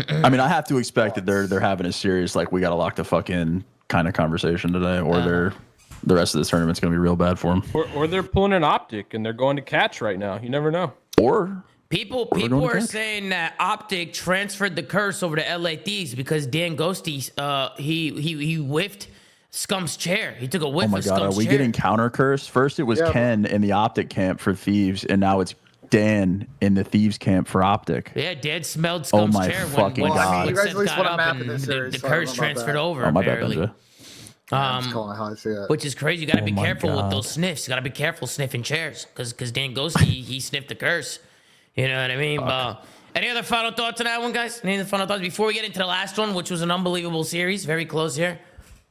I mean, I have to expect that they're having a serious like we got to lock the fuck in kind of conversation today, or the rest of this tournament's gonna be real bad for them. Or they're pulling an Optic and they're going to catch right now. You never know. Or people are saying that Optic transferred the curse over to LA Thieves because Dan Ghosty, he whiffed Scump's chair. He took a whiff of Scump's chair. Oh my god, are we getting counter curse? First it was Ken in the Optic camp for Thieves, and now it's Dan in the Thieves camp for Optic. Yeah, Dan smelled Scump's chair when god. You guys at least want to map in this the curse transferred over. Oh my apparently. bad, Which is crazy. You got to be careful with those sniffs. You got to be careful sniffing chairs because Dan Ghosty, he sniffed the curse. You know what I mean? Any other final thoughts on that one, guys? Any other final thoughts before we get into the last one, which was an unbelievable series? Very close here.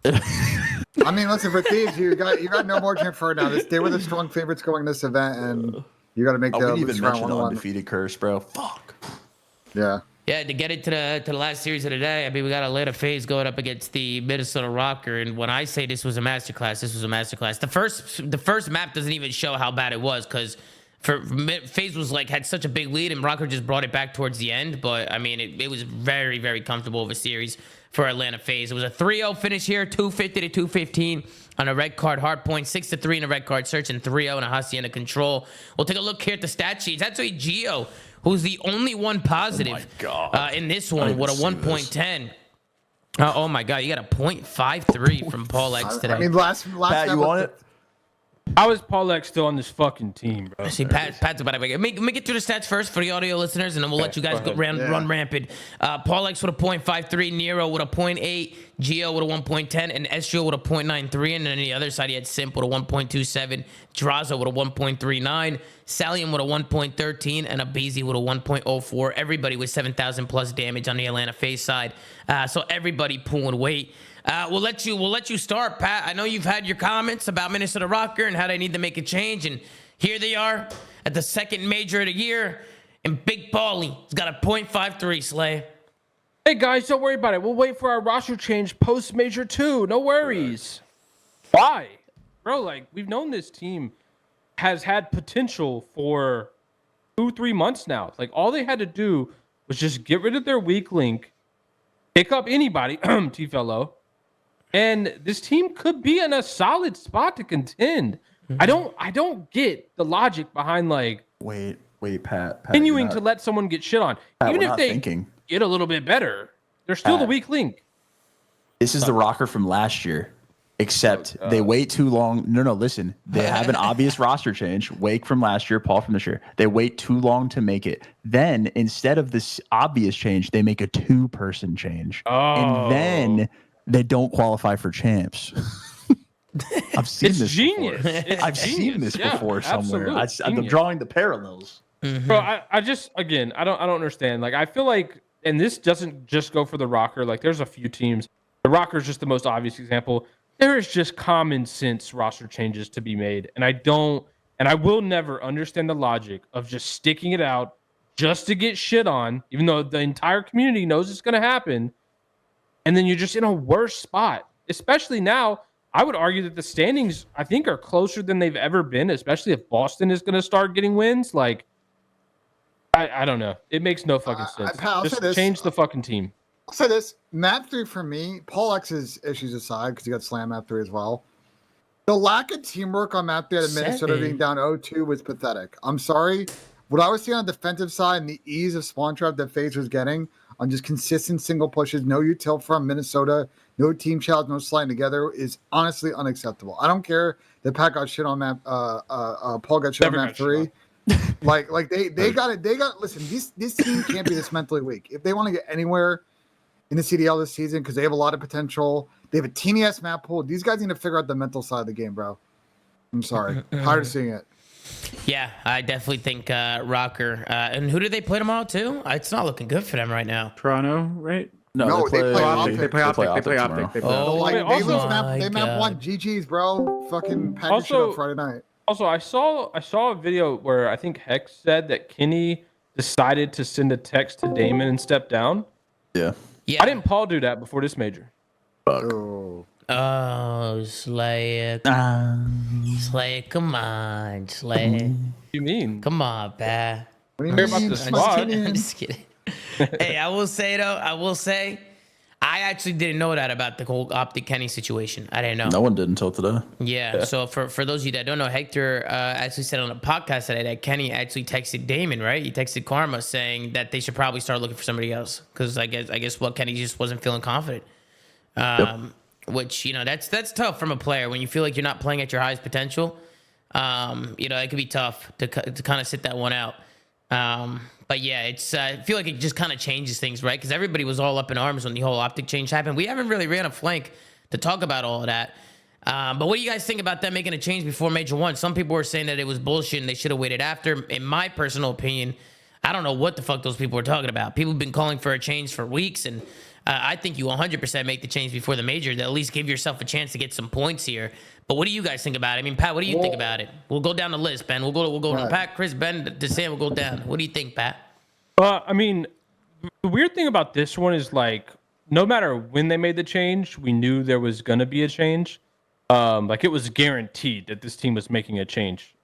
I mean, listen, for Thieves, you got no margin for now. They were the strong favorites going this event, and you got to make the even mention the undefeated curse, bro. Fuck. Yeah. Yeah, to get into the last series of the day, I mean, we got Atlanta FaZe going up against the Minnesota Rokkr, and when I say this was a masterclass, this was a masterclass. The first map doesn't even show how bad it was because FaZe was had such a big lead, and Rokkr just brought it back towards the end. But I mean, it was very, very comfortable of a series for Atlanta FaZe. It was a 3-0 finish here, 250 to 215 on a red card hard point, 6-3 in a red card search, and 3-0 in a Hacienda control. We'll take a look here at the stat sheets. That's Gio, who's the only one positive in this one with a 1.10. Oh my god, you got a 0.53 from Paul X today. I mean, last Pat, you want it? How is Paul X still on this fucking team, bro? See, Pat's about to make it through the stats first for the audio listeners, and then we'll let you guys run rampant. Paul X with a 0.53, Nero with a 0.8, Gio with a 1.10, and Estrio with a 0.93, and then on the other side, he had Simp with a 1.27, Draza with a 1.39, Salium with a 1.13, and Abizi with a 1.04. Everybody with 7,000 plus damage on the Atlanta FaZe side. So everybody pulling weight. We'll let you start, Pat. I know you've had your comments about Minnesota Rokkr and how they need to make a change, and here they are at the second major of the year, and Big Paulie has got a 0.53, Slay. Hey guys, don't worry about it. We'll wait for our roster change post major 2. No worries. Why, bro? We've known this team has had potential for 2-3 months now. All they had to do was just get rid of their weak link, pick up anybody, T-Fellow, and this team could be in a solid spot to contend. I don't get the logic behind wait, Pat. Continuing to let someone get shit on. Pat, even if they get a little bit better, they're still the weak link. This is the Rokkr from last year, except they wait too long. No, listen. They have an obvious roster change. Wake from last year, Paul from this year. They wait too long to make it. Then, instead of this obvious change, they make a 2-person change. And then they don't qualify for champs. I've seen this genius. before. I've seen this before somewhere. I'm drawing the parallels. Bro, I just, again, I don't understand. I feel and this doesn't just go for the Rokkr. There's a few teams. The Rokkr is just the most obvious example. There is just common sense roster changes to be made. And I will never understand the logic of just sticking it out just to get shit on, even though the entire community knows it's going to happen. And then you're just in a worse spot, especially now. I would argue that the standings, I think, are closer than they've ever been, especially if Boston is going to start getting wins. I don't know. It makes no fucking sense. Just change the fucking team. I'll say this. Map 3 for me, Paul X's issues aside, because he got slam map 3 as well. The lack of teamwork on map 3 at Minnesota being down 0-2 was pathetic. I'm sorry. What I was seeing on the defensive side and the ease of spawn trap that FaZe was getting on just consistent single pushes, no util from Minnesota, no team challenge, no sliding together is honestly unacceptable. I don't care that Pat got shit on map. Paul got shit on map 3. They got it. Listen, this team can't be this mentally weak. If they want to get anywhere in the CDL this season, because they have a lot of potential, they have a teeny ass map pool. These guys need to figure out the mental side of the game, bro. I'm sorry. Tired of seeing it. Yeah, I definitely think Rokkr. And who do they play tomorrow too? It's not looking good for them right now. Toronto, right? No, they play Optic. They play Optic. tomorrow. Oh, Like, my they lose map. They map God. one. GG's, bro. Fucking pack your shit up Friday night. Also, I saw a video where I think Hex said that Kenny decided to send a text to Damon and step down. Yeah. Yeah. Why didn't Paul do that before this major? Oh. Oh, Slayer. Slayer, come on, Slayer. What do you mean? Come on, pal. What do you Care about mean? the Just squad. kidding. I'm just kidding. Hey, I will say, I actually didn't know that about the whole Optic Kenny situation. I didn't know. No one did until today. Yeah. So for those of you that don't know, Hector actually said on a podcast today that Kenny actually texted Damon, right? He texted Karma saying that they should probably start looking for somebody else because I guess Kenny just wasn't feeling confident. Which that's tough from a player when you feel like you're not playing at your highest potential. It could be tough to kind of sit that one out. But yeah, it's I feel like it just kind of changes things, right? Because everybody was all up in arms when the whole Optic change happened. We haven't really ran a flank to talk about all of that. But what do you guys think about them making a change before Major 1? Some people were saying that it was bullshit and they should have waited after. In my personal opinion, I don't know what the fuck those people were talking about. People have been calling for a change for weeks, and I think you 100% make the change before the major to at least give yourself a chance to get some points here. But what do you guys think about it? I mean, Pat, what do you think about it? We'll go down the list, Ben. We'll go to Pat, Chris, Ben, DeSam. We'll go down. What do you think, Pat? I mean, the weird thing about this one is like, no matter when they made the change, we knew there was gonna be a change. Like it was guaranteed that this team was making a change.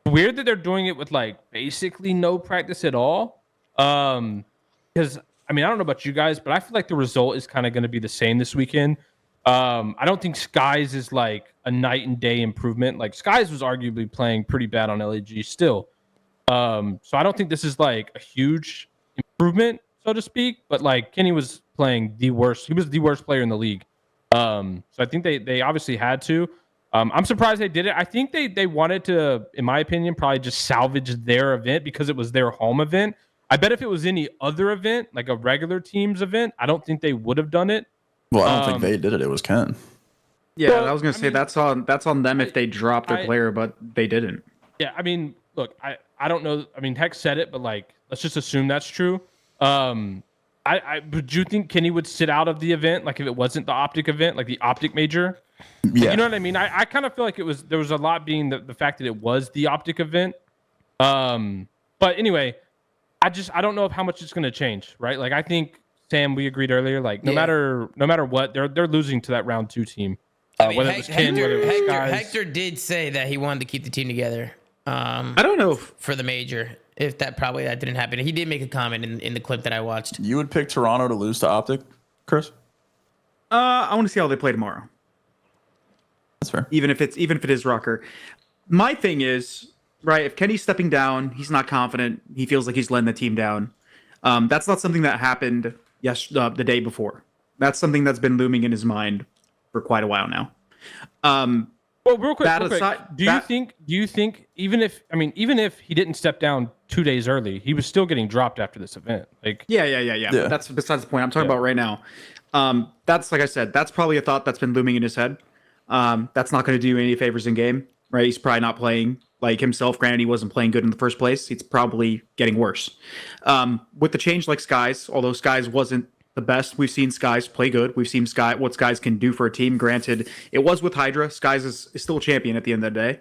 Weird that they're doing it with like basically no practice at all. Because I mean, I don't know about you guys, but I feel like the result is kind of going to be the same this weekend. I don't think Skies is like a night and day improvement. Like Skies was arguably playing pretty bad on LAG still. So I don't think this is like a huge improvement, so to speak. But like Kenny was playing the worst. He was the worst player in the league. So I think they obviously had to. I'm surprised they did it. I think they wanted to, in my opinion, probably just salvage their event because it was their home event. I bet if it was any other event, like a regular team's event, I don't think they would have done it. Well, I don't think they did it. It was Ken. Yeah, well, I was gonna say that's on them if they dropped their player, but they didn't. Yeah, I mean, look, I don't know. I mean, Hex said it, but like, let's just assume that's true. Would you think Kenny would sit out of the event, like if it wasn't the Optic event, like the Optic major? Yeah, you know what I mean. I kind of feel like there was a lot being the fact that it was the Optic event. But anyway, I don't know how much it's going to change, right? Like I think Sam, we agreed earlier, like no matter what, they're losing to that round 2 team. Whether it was Ken, whether it was Skies. Hector did say that he wanted to keep the team together. I don't know for the major. If that didn't happen, he did make a comment in the clip that I watched. You would pick Toronto to lose to Optic, Chris? I want to see how they play tomorrow. That's fair. Even if it is Rokkr. My thing is, right, if Kenny's stepping down, he's not confident, he feels like he's letting the team down. That's not something that happened the day before. That's something that's been looming in his mind for quite a while now. Well, real quick, do you think even if he didn't step down 2 days early, he was still getting dropped after this event? Like yeah. But that's besides the point. I'm talking about right now. That's like I said, that's probably a thought that's been looming in his head. That's not going to do any favors in game, right? He's probably not playing like himself. Granted, he wasn't playing good in the first place. It's probably getting worse. With the change like Skies, although Skies wasn't the best, we've seen Skies play good. We've seen what Skies can do for a team. Granted, it was with Hydra. Skies is still a champion at the end of the day.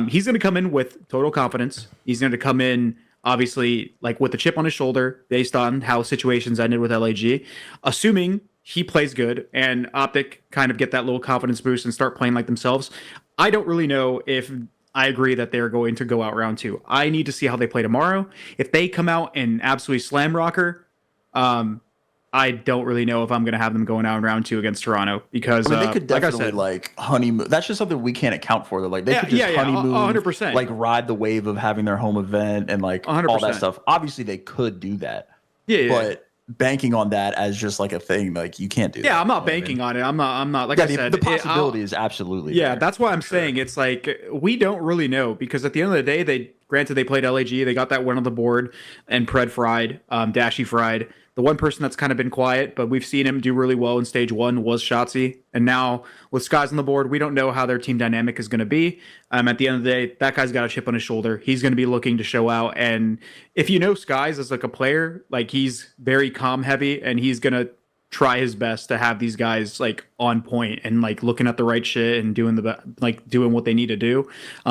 He's going to come in with total confidence. He's going to come in, obviously, like with the chip on his shoulder based on how situations ended with LAG. Assuming he plays good and Optic kind of get that little confidence boost and start playing like themselves. I don't really know if I agree that they're going to go out round 2. I need to see how they play tomorrow. If they come out and absolutely slam Rokkr, I don't really know if I'm going to have them going out in round 2 against Toronto because they could definitely like I said, honeymoon. That's just something we can't account for. Like they could just honeymoon, 100%. Like ride the wave of having their home event and like 100%. all that stuff. Obviously, they could do that. Yeah. But banking on that as just like a thing, like you can't do that. Yeah, I'm not banking on it. I'm not like I said. The possibility is absolutely yeah, there. that's why I'm saying it's like we don't really know because at the end of the day, Granted, they played LAG. They got that win on the board, and Pred fried, Dashy fried. The one person that's kind of been quiet, but we've seen him do really well in stage 1 was Shotzzy. And now with Skies on the board, we don't know how their team dynamic is going to be. At the end of the day, that guy's got a chip on his shoulder. He's going to be looking to show out. And if you know Skies as like a player, like he's very calm heavy, and he's going to try his best to have these guys like on point and like looking at the right shit and doing doing what they need to do.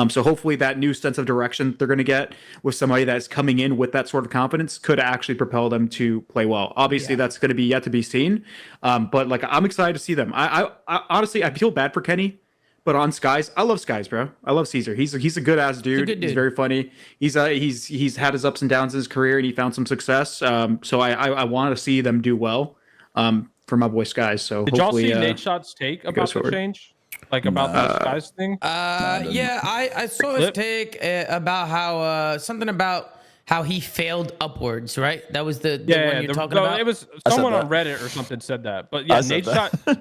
So hopefully that new sense of direction they're going to get with somebody that's coming in with that sort of confidence could actually propel them to play well. Obviously that's going to be yet to be seen. But like, I'm excited to see them. I honestly, I feel bad for Kenny, but on Skies, I love Skies, bro. I love Caesar. He's a good ass dude. He's very funny. He's had his ups and downs in his career, and he found some success. So I want to see them do well. For my boy Skies. So did y'all see Nate Shot's take about the change? Like about the Skies thing? Yeah, I saw his take about how something about how he failed upwards, right? That was the one you're talking about. It was someone on Reddit or something said that. But yeah,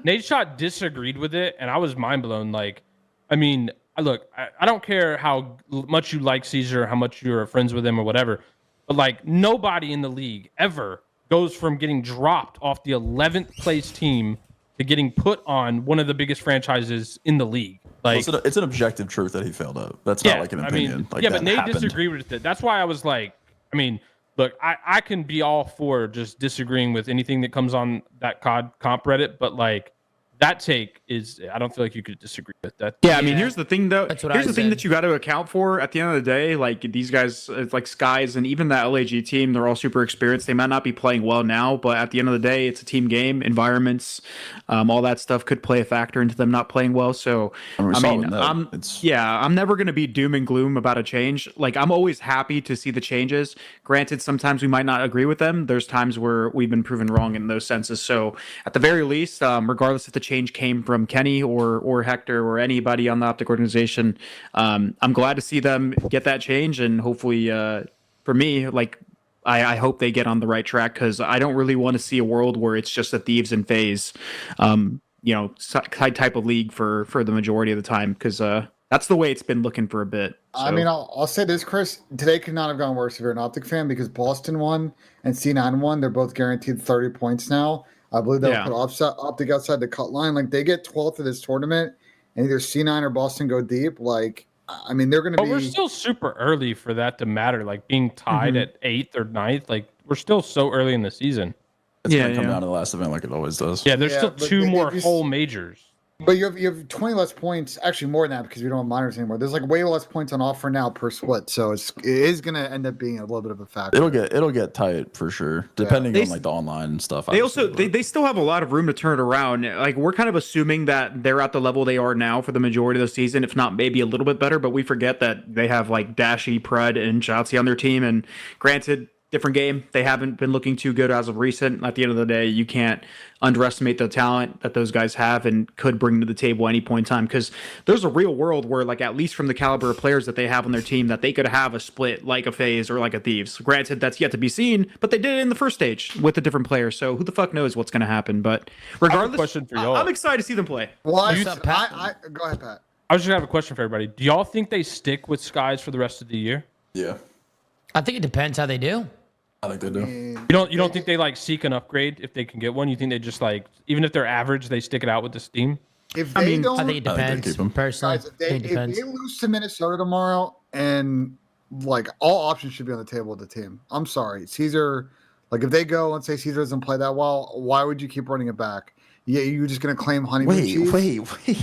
Nate Shot disagreed with it, and I was mind blown. Like, I mean, look, I don't care how much you like Caesar, how much you're friends with him or whatever, but like nobody in the league ever goes from getting dropped off the 11th place team to getting put on one of the biggest franchises in the league. Like, well, it's an objective truth that he failed up. That's not like an opinion. I mean, but Nate disagreed with it. That's why I was like, I mean, look, I can be all for just disagreeing with anything that comes on that COD comp Reddit, but like that take is, I don't feel like you could disagree with that. Yeah, I mean, here's the thing though. Here's the thing that you got to account for at the end of the day. Like these guys, it's like Skies and even that LAG team, they're all super experienced. They might not be playing well now, but at the end of the day, it's a team game. Environments, all that stuff could play a factor into them not playing well. So, I mean, I'm never going to be doom and gloom about a change. Like I'm always happy to see the changes. Granted, sometimes we might not agree with them. There's times where we've been proven wrong in those senses. So at the very least, regardless if the change came from Kenny or Hector or anybody on the Optic organization, I'm glad to see them get that change, and hopefully for me, like I hope they get on the right track, because I don't really want to see a world where it's just a Thieves and FaZe type of league for the majority of the time, because that's the way it's been looking for a bit. So. I mean, I'll say this, Chris. Today could not have gone worse if you're an Optic fan, because Boston won and C9 won. They're both guaranteed 30 points now. I believe they'll put Optic outside the cut line. Like, they get 12th of this tournament, and either C9 or Boston go deep. Like, I mean, they're going to be... But we're still super early for that to matter. Like, being tied at 8th or 9th, like, we're still so early in the season. It's going to come down to the last event like it always does. Yeah, there's still two more whole majors. But you have 20 less points, actually more than that, because we don't have minors anymore. There's like way less points on offer now per split, so it is going to end up being a little bit of a factor. It'll get tight for sure, depending on like the online and stuff. They also they still have a lot of room to turn it around. Like, we're kind of assuming that they're at the level they are now for the majority of the season, if not maybe a little bit better. But we forget that they have like Dashy, Pred, and Shotzzy on their team, and granted, different game. They haven't been looking too good as of recent. At the end of the day, you can't underestimate the talent that those guys have and could bring to the table any point in time, because there's a real world where, like, at least from the caliber of players that they have on their team, that they could have a split like a FaZe or like a Thieves. Granted, that's yet to be seen, but they did it in the first stage with a different player, so who the fuck knows what's going to happen. But regardless, question for y'all. I'm excited to see them play. Well, go ahead, Pat. I was just going to have a question for everybody. Do y'all think they stick with Skies for the rest of the year? Yeah. I think it depends how they do. I think they do. You don't think they like seek an upgrade if they can get one? You think they just like, even if they're average, they stick it out with this team? If they don't, I think it depends. Personally, guys, if they lose to Minnesota tomorrow, and like all options should be on the table with the team. I'm sorry, Caesar. Like, if they go and say Caesar doesn't play that well, why would you keep running it back? Yeah, you're just gonna claim honeymoon cheese? Wait.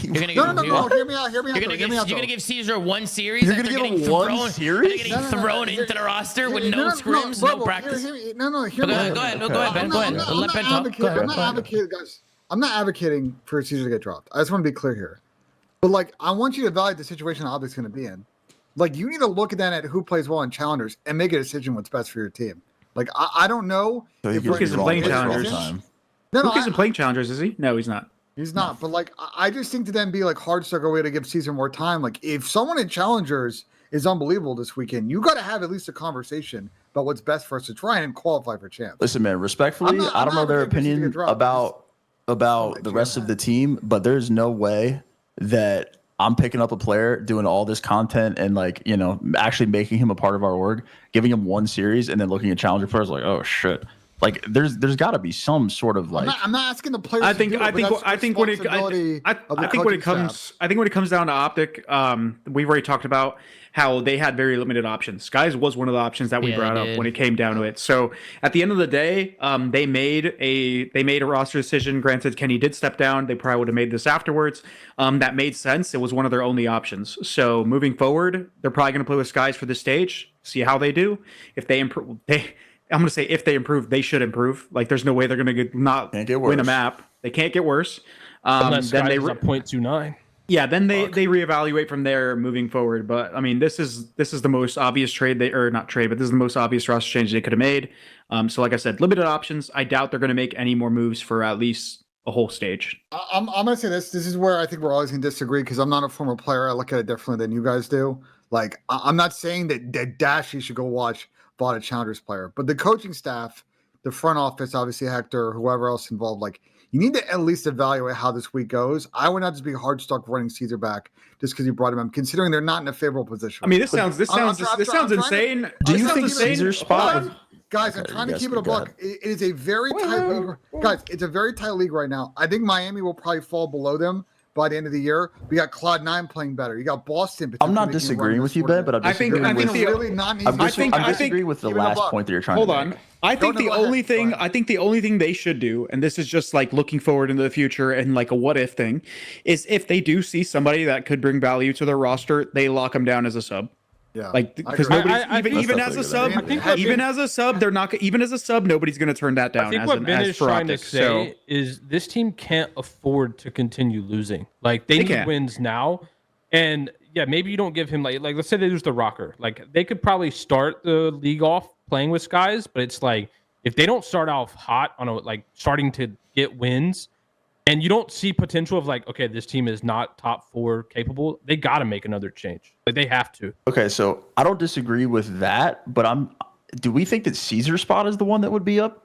You're gonna no. Hear me out. You're gonna give Caesar one series. You're gonna give him one series? Getting thrown into the roster with no scrims, no practice. Hear me out. Go ahead, Ben. Go ahead. Let Ben talk. I'm not advocating, guys. I'm not advocating for Caesar to get dropped. I just want to be clear here. But like, I want you to evaluate the situation Optic's gonna be in. Like, you need to look at who plays well in challengers and make a decision what's best for your team. Like, I don't know. So Luke isn't playing challengers. Luke isn't playing challengers, is he? No, he's not. He's not. But like, I just think to then be like hard suck a way to give Caesar more time. Like, if someone in challengers is unbelievable this weekend, you got to have at least a conversation about what's best for us to try and qualify for champs. Listen, man, respectfully, I don't know their opinion about the rest of the team, but there's no way that I'm picking up a player, doing all this content, and like, you know, actually making him a part of our org, giving him one series, and then looking at challenger players like, oh shit. Like there's got to be some sort of like. I'm not asking the players. I think when it comes down to Optic, we've already talked about how they had very limited options. Skies was one of the options that we brought up when it came down to it. So at the end of the day, they made a roster decision. Granted, Kenny did step down. They probably would have made this afterwards. That made sense. It was one of their only options. So moving forward, they're probably going to play with Skies for this stage. See how they do. If they improve, I'm going to say if they improve, they should improve. Like there's no way they're going to not win a map. They can't get worse. Unless then Skies is at 0.29. Yeah, then they reevaluate from there moving forward. But I mean, this is the most obvious trade this is the most obvious roster change they could have made. So like I said, limited options. I doubt they're going to make any more moves for at least a whole stage. I'm going to say this. This is where I think we're always going to disagree because I'm not a former player. I look at it differently than you guys do. Like I'm not saying that Dashy should go watch VOD Challengers player, but the coaching staff, the front office, obviously Hector, whoever else involved, like. You need to at least evaluate how this week goes. I would not just be hard stuck running Caesar back just because you brought him in, considering they're not in a favorable position. I mean, this sounds insane. Do you think Caesar's spot? Guys, I'm trying to keep it a buck. It is a very tight league. Guys, it's a very tight league right now. I think Miami will probably fall below them by the end of the year. We got Cloud9 playing better. You got Boston. I'm not disagreeing with you, Ben, but I disagree with the last point that you're trying to make. Hold on. I think the only thing they should do, and this is just like looking forward into the future and like a what if thing, is if they do see somebody that could bring value to their roster, they lock them down as a sub. Yeah, like because even as a sub, they're not even as a sub. Nobody's going to turn that down. I think what Ben is trying to say is this team can't afford to continue losing. Like they need wins now, and yeah, maybe you don't give him like let's say they lose the Rokkr. Like they could probably start the league off playing with Skies, but it's like if they don't start off hot on a like starting to get wins. And you don't see potential of like, okay, this team is not top 4 capable. They got to make another change. Like they have to. Okay, so I don't disagree with that, but do we think that Caesar's spot is the one that would be up?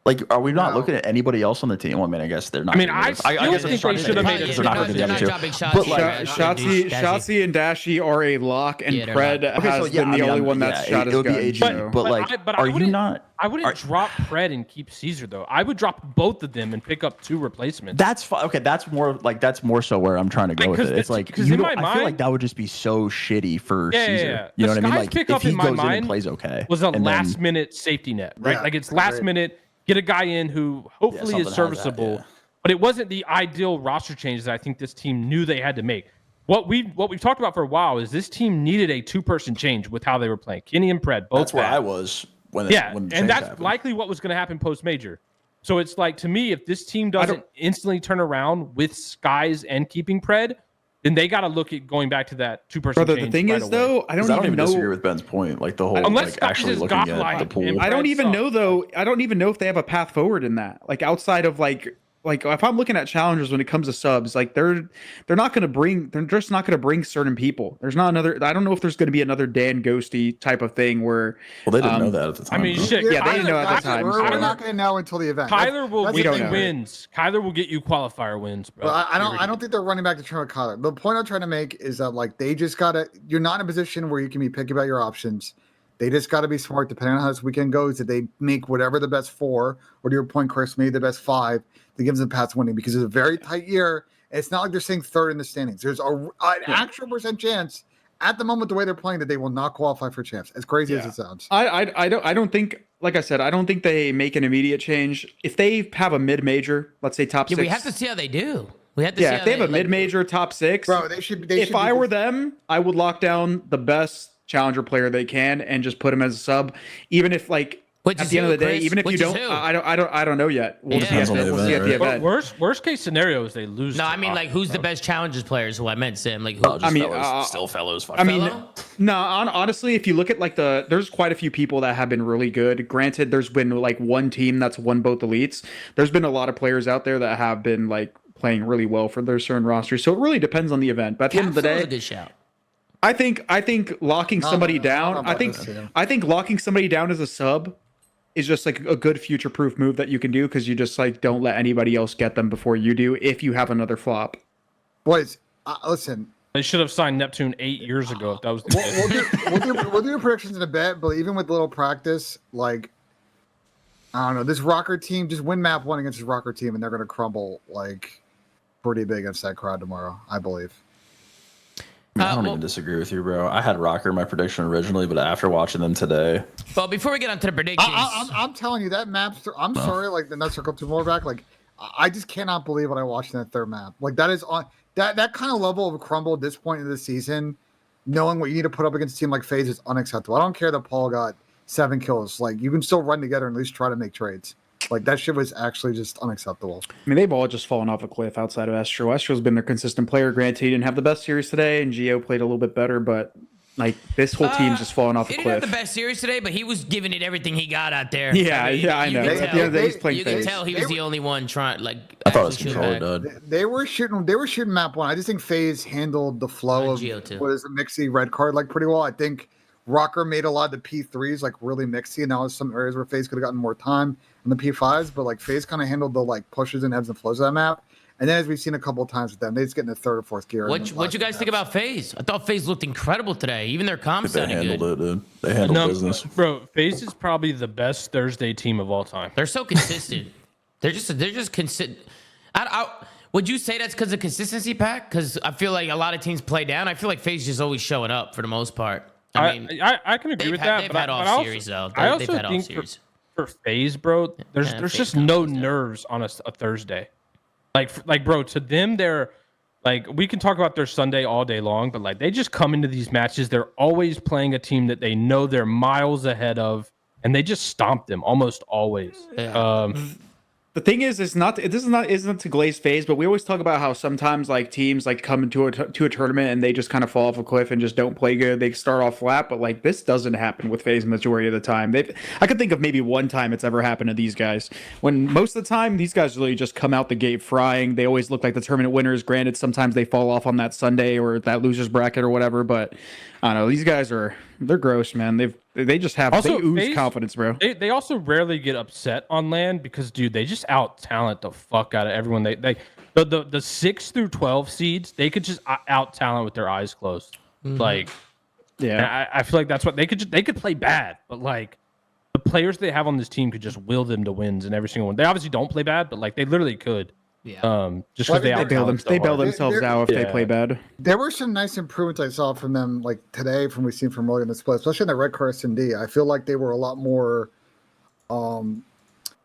Like, are we not looking at anybody else on the team? Well, I mean, I guess they're not. I mean, I guess they should have made it. They're not dropping shots. But like, Shotzi and Dashy are a lock, and Pred has been the only one that's shot his gun. But like, are you not? I wouldn't drop Pred and keep Caesar though. I would drop both of them and pick up 2 replacements. That's fine. Okay, that's more so where I'm trying to go with it. It's like I feel like that would just be so shitty for Caesar. You know what I mean? Like if he goes in and plays okay, was a last minute safety net, right? Like it's last minute. Get a guy in who hopefully is serviceable, but it wasn't the ideal roster change that I think this team knew they had to make. What we've talked about for a while is this team needed a 2-person change with how they were playing. Kenny and Pred both. That's where I was when the and that's happened. Likely what was going to happen post major. So it's like to me, if this team doesn't instantly turn around with Skies and keeping Pred, then they got to look at going back to that 2-person change. The thing is, though, I don't even know. Disagree with Ben's point. Like the whole, like actually looking at the pool. I don't even know, though. I don't even know if they have a path forward in that. Like outside of like if I'm looking at challengers when it comes to subs, like they're just not going to bring certain people. There's not another. I don't know if there's going to be another Dan Ghosty type of thing where. Well, they didn't know that at the time. I mean, shit. Yeah, they didn't know at the time. We're not going to know until the event. Kyler will get you wins. Kyler will get you qualifier wins, bro. But I don't think they're running back to train with Kyler. The point I'm trying to make is that like they just gotta. You're not in a position where you can be picky about your options. They just got to be smart, depending on how this weekend goes. That they make whatever the best 4, or to your point, Chris, maybe the best 5 that gives them paths winning, because it's a very tight year. It's not like they're saying 3rd in the standings. There's an actual % chance at the moment, the way they're playing, that they will not qualify for champs. As crazy as it sounds. I don't think. Like I said, I don't think they make an immediate change. If they have a mid-major, let's say top 6. We have to see how they do. We have to see if they have a mid-major top 6, bro, they should. If I were them, I would lock down the best challenger player they can and just put him as a sub, even if like at the end of the day, even if you don't, I don't know yet. We'll see at the event. Worst case scenario is they lose. No, I mean like who's the best challengers players? Who I meant, Sam. Like who? I mean, still fellows. I mean, no. Honestly, if you look at like there's quite a few people that have been really good. Granted, there's been like one team that's won both elites. There's been a lot of players out there that have been like playing really well for their certain rosters. So it really depends on the event. But at the end of the day, a good shout. I think locking somebody down. I think locking somebody down as a sub is just like a good future-proof move that you can do, because you just like don't let anybody else get them before you do if you have another flop. Boys, listen. They should have signed Neptune 8 years ago if that was the case. We'll do predictions in a bit, but even with little practice, like, I don't know, this Rokkr team, just win map 1 against this Rokkr team, and they're going to crumble, like, pretty big against that crowd tomorrow, I believe. I don't even disagree with you, bro. I had Rokkr in my prediction originally, but after watching them today. Well, before we get onto the predictions. I'm telling you, that map's, I'm sorry, like, the Nut Circle 2 more back, like, I just cannot believe what I watched in that third map. Like, that is on that kind of level of crumble at this point in the season, knowing what you need to put up against a team like FaZe is unacceptable. I don't care that Paul got 7 kills. Like, you can still run together and at least try to make trades. Like, that shit was actually just unacceptable. I mean, they've all just fallen off a cliff outside of Estro. Estro's been their consistent player. Granted, he didn't have the best series today, and Gio played a little bit better, but like this whole team's just falling off a He cliff. didn't have the best series today, but he was giving it everything he got out there. Yeah, I know. At the end of the day, he's playing You can FaZe. tell he was the only one trying. Like, I thought it was controller, dude. They were shooting map 1. I just think FaZe handled the flow of what is a mixy red card like pretty well. I think Rokkr made a lot of the P3s like really mixy, and that was some areas where FaZe could have gotten more time in the P5s, but like FaZe kind of handled the like pushes and ebbs and flows of that map. And then as we've seen a couple of times with them, they just get in the 3rd or 4th gear. What you guys think about FaZe? I thought FaZe looked incredible today. Even their comms They sounded handled good. it, dude. They handled business. Bro, FaZe is probably the best Thursday team of all time. They're so consistent. they're just consistent. Would you say that's because of consistency, Pat? Because I feel like a lot of teams play down. I feel like FaZe just always showing up for the most part. I mean, I can agree with that. They've but had I off series though. I also They've had think off series. For FaZe, bro, there's FaZe just comes no down. nerves on a Thursday. Like, bro, to them, they're like, we can talk about their Sunday all day long, but like, they just come into these matches. They're always playing a team that they know they're miles ahead of, and they just stomp them almost always. Yeah. The thing is, isn't to glaze FaZe, but we always talk about how sometimes like teams like come into a tournament and they just kind of fall off a cliff and just don't play good. They start off flat, but like this doesn't happen with FaZe majority of the time. I could think of maybe one time it's ever happened to these guys. When most of the time these guys really just come out the gate frying. They always look like the tournament winners. Granted, sometimes they fall off on that Sunday or that losers bracket or whatever, but I don't know. These guys they're gross, man. They just have they ooze FaZe, confidence, bro. They also rarely get upset on land because, dude, they just out talent the fuck out of everyone. The 6 through 12 seeds, they could just out talent with their eyes closed. Like, yeah, I feel like that's what they could play bad, but like the players they have on this team could just will them to wins in every single one. They obviously don't play bad, but like they literally could. Yeah. Just because they bail themselves out if they play bad. There were some nice improvements I saw from them, like today, from we've seen from earlier in the split, especially in the red car S&D. I feel like they were a lot more,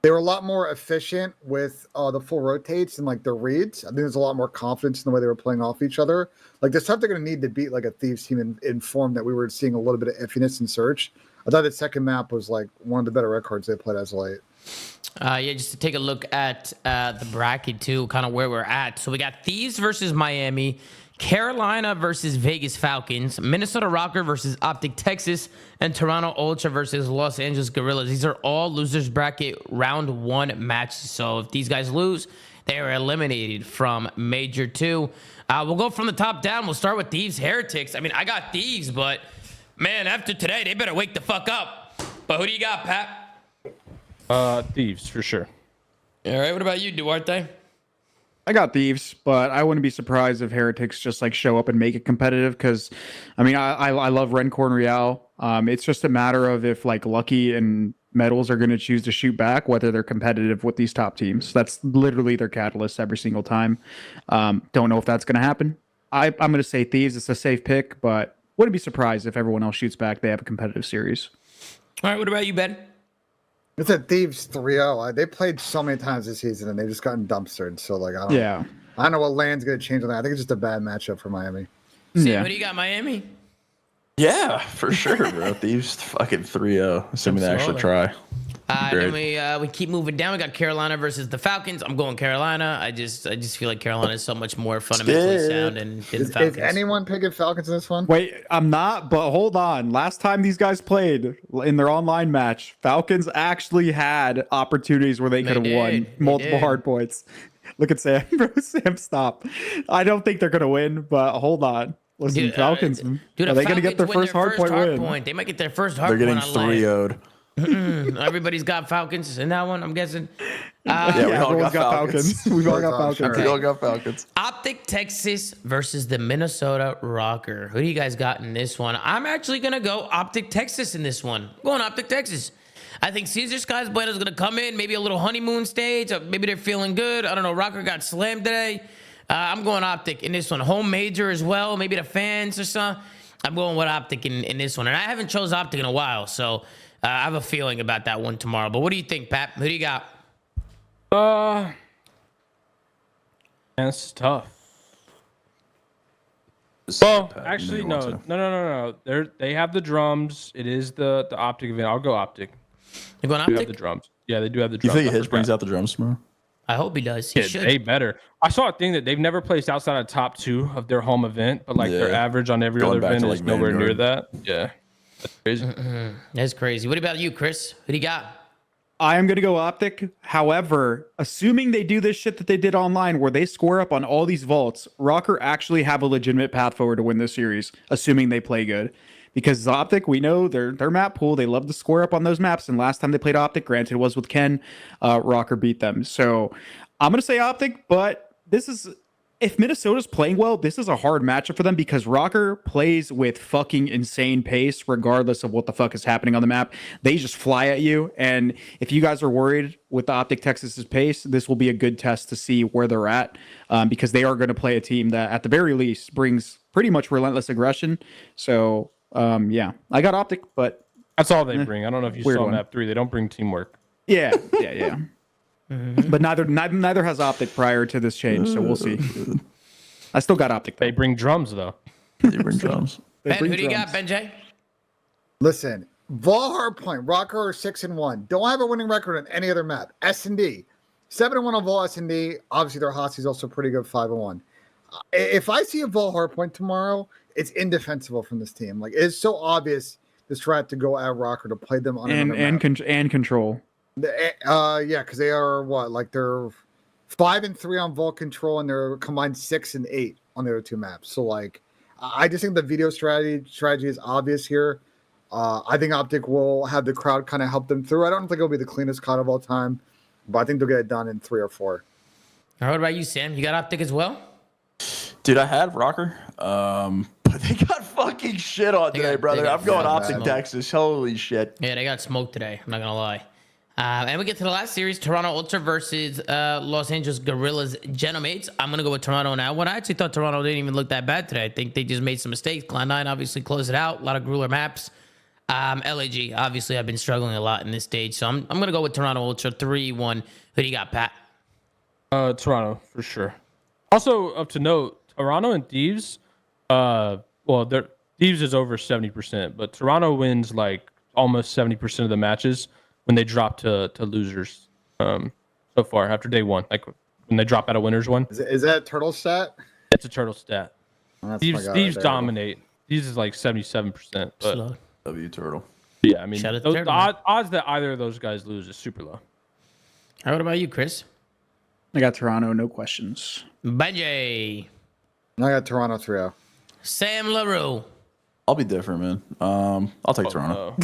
efficient with the full rotates and like their reads. I think there's a lot more confidence in the way they were playing off each other. Like the stuff they're going to need to beat like a Thieves team in form that we were seeing a little bit of iffiness in search. I thought the second map was like one of the better red cards they played as of late. Just to take a look at the bracket too, kind of where we're at. So we got Thieves versus Miami, Carolina versus Vegas Falcons, Minnesota Rokkr versus Optic Texas, and Toronto Ultra versus Los Angeles Guerrillas. These are all losers bracket round 1 matches. So if these guys lose, they are eliminated from Major 2. We'll go from the top down. We'll start with Thieves Heretics. I mean, I got Thieves, but man, after today, they better wake the fuck up. But who do you got, Pat? Thieves for sure. All right, what about you, Duarte? I got Thieves, but I wouldn't be surprised if Heretics just like show up and make it competitive. Because, I mean, I love Rencore and Real. It's just a matter of if like Lucky and Metals are going to choose to shoot back, whether they're competitive with these top teams. That's literally their catalyst every single time. Don't know if that's going to happen. I'm going to say Thieves. It's a safe pick, but wouldn't be surprised if everyone else shoots back. They have a competitive series. All right, what about you, Ben? It's a Thieves 3-0. They played so many times this season and they've just gotten dumpstered. So like, I don't know what land's going to change on that. I think it's just a bad matchup for Miami. Sam, what do you got, Miami? Yeah, for sure, bro. Thieves fucking 3-0, assuming they actually try. Then we keep moving down. We got Carolina versus the Falcons. I'm going Carolina. I just feel like Carolina is so much more fundamentally sound than the Falcons. Is anyone picking Falcons in this one? Wait, I'm not, but hold on. Last time these guys played in their online match, Falcons actually had opportunities where they could have won multiple hard points. Look at Sam, bro. Sam, stop. I don't think they're going to win, but hold on. Listen, Falcons, are they going to get their first hard point win? They might get their first hard point. They're getting 3-0'd. Everybody's got Falcons in that one, I'm guessing. Yeah, we all got Falcons. We've all got Falcons. We all got Falcons. Optic Texas versus the Minnesota Rokkr. Who do you guys got in this one? I'm actually going to go Optic Texas in this one. Going Optic Texas. I think Caesar Skies Bueno is going to come in, maybe a little honeymoon stage. Maybe they're feeling good. I don't know. Rokkr got slammed today. I'm going Optic in this one. Home major as well. Maybe the fans or something. I'm going with Optic in this one. And I haven't chose Optic in a while, so I have a feeling about that one tomorrow. But what do you think, Pat? Who do you got? Man, it's tough. Well, actually, no. They have the drums. It is the Optic event. I'll go Optic. You going They Optic? have the drums. Yeah, they do have the You drums. think Hitch brings out the drums tomorrow? I hope he does. He Yeah, should. they better. I saw a thing that they've never placed outside of top 2 of their home event, but like their Yeah. average on every Going other back event to, is like, nowhere near Vanguard. that. Yeah, that's crazy. That's crazy. What about you, Chris? Who do you got? I am going to go Optic. However, assuming they do this shit that they did online where they score up on all these vaults, Rokkr actually have a legitimate path forward to win this series, assuming they play good. Because Optic, we know their map pool, they love to score up on those maps. And last time they played Optic, granted, was with Ken, Rokkr beat them. So I'm going to say Optic, but this is... If Minnesota's playing well, this is a hard matchup for them because Rokkr plays with fucking insane pace regardless of what the fuck is happening on the map. They just fly at you. And if you guys are worried with the Optic Texas's pace, this will be a good test to see where they're at because they are going to play a team that at the very least brings pretty much relentless aggression. So, yeah, I got Optic, but... That's all they bring. I don't know if you saw one. map 3. They don't bring teamwork. Yeah. But neither has Optic prior to this change, so we'll see. I still got Optic, though. They bring drums, though. They bring drums. Ben, who do you got, Benjay? Listen, Vol Hardpoint, Rokkr are 6-1. Don't have a winning record on any other map. S&D, 7-1 on Vol S&D. Obviously, their Hotsy's also pretty good, 5-1. If I see a Vol Hardpoint tomorrow, it's indefensible from this team. Like, it's so obvious this strat to go at Rokkr to play them on another map. And control. Yeah, because they are what? Like they're 5-3 on Vault Control, and they're combined 6-8 on the other 2 maps. So like, I just think the video strategy is obvious here. I think Optic will have the crowd kind of help them through. I don't think it'll be the cleanest COD of all time, but I think they'll get it done in 3 or 4. All right, what about you, Sam? You got Optic as well? Dude, I had Rokkr, but they got fucking shit on today, brother. I'm going Optic Texas. Holy shit. Yeah, they got smoked today. I'm not gonna lie. And we get to the last series, Toronto Ultra versus Los Angeles Guerrillas Genomates. I'm going to go with Toronto on that one. I actually thought Toronto didn't even look that bad today. I think they just made some mistakes. Cloud9 obviously closed it out. A lot of grueler maps. LAG, obviously, I've been struggling a lot in this stage. So I'm going to go with Toronto Ultra 3-1. Who do you got, Pat? Toronto, for sure. Also, up to note, Toronto and Thieves, Thieves is over 70%, but Toronto wins like almost 70% of the matches when they drop to losers so far after day 1. Like when they drop out of winners 1. Is that a turtle stat? It's a turtle stat. Oh, Thieves dominate. Thieves is like 77%. But W Turtle. Yeah, I mean, the odds that either of those guys lose is super low. All right, what about you, Chris? I got Toronto, no questions. Benjay. I got Toronto 3-0. Sam LaRue. I'll be different, man. I'll take Toronto.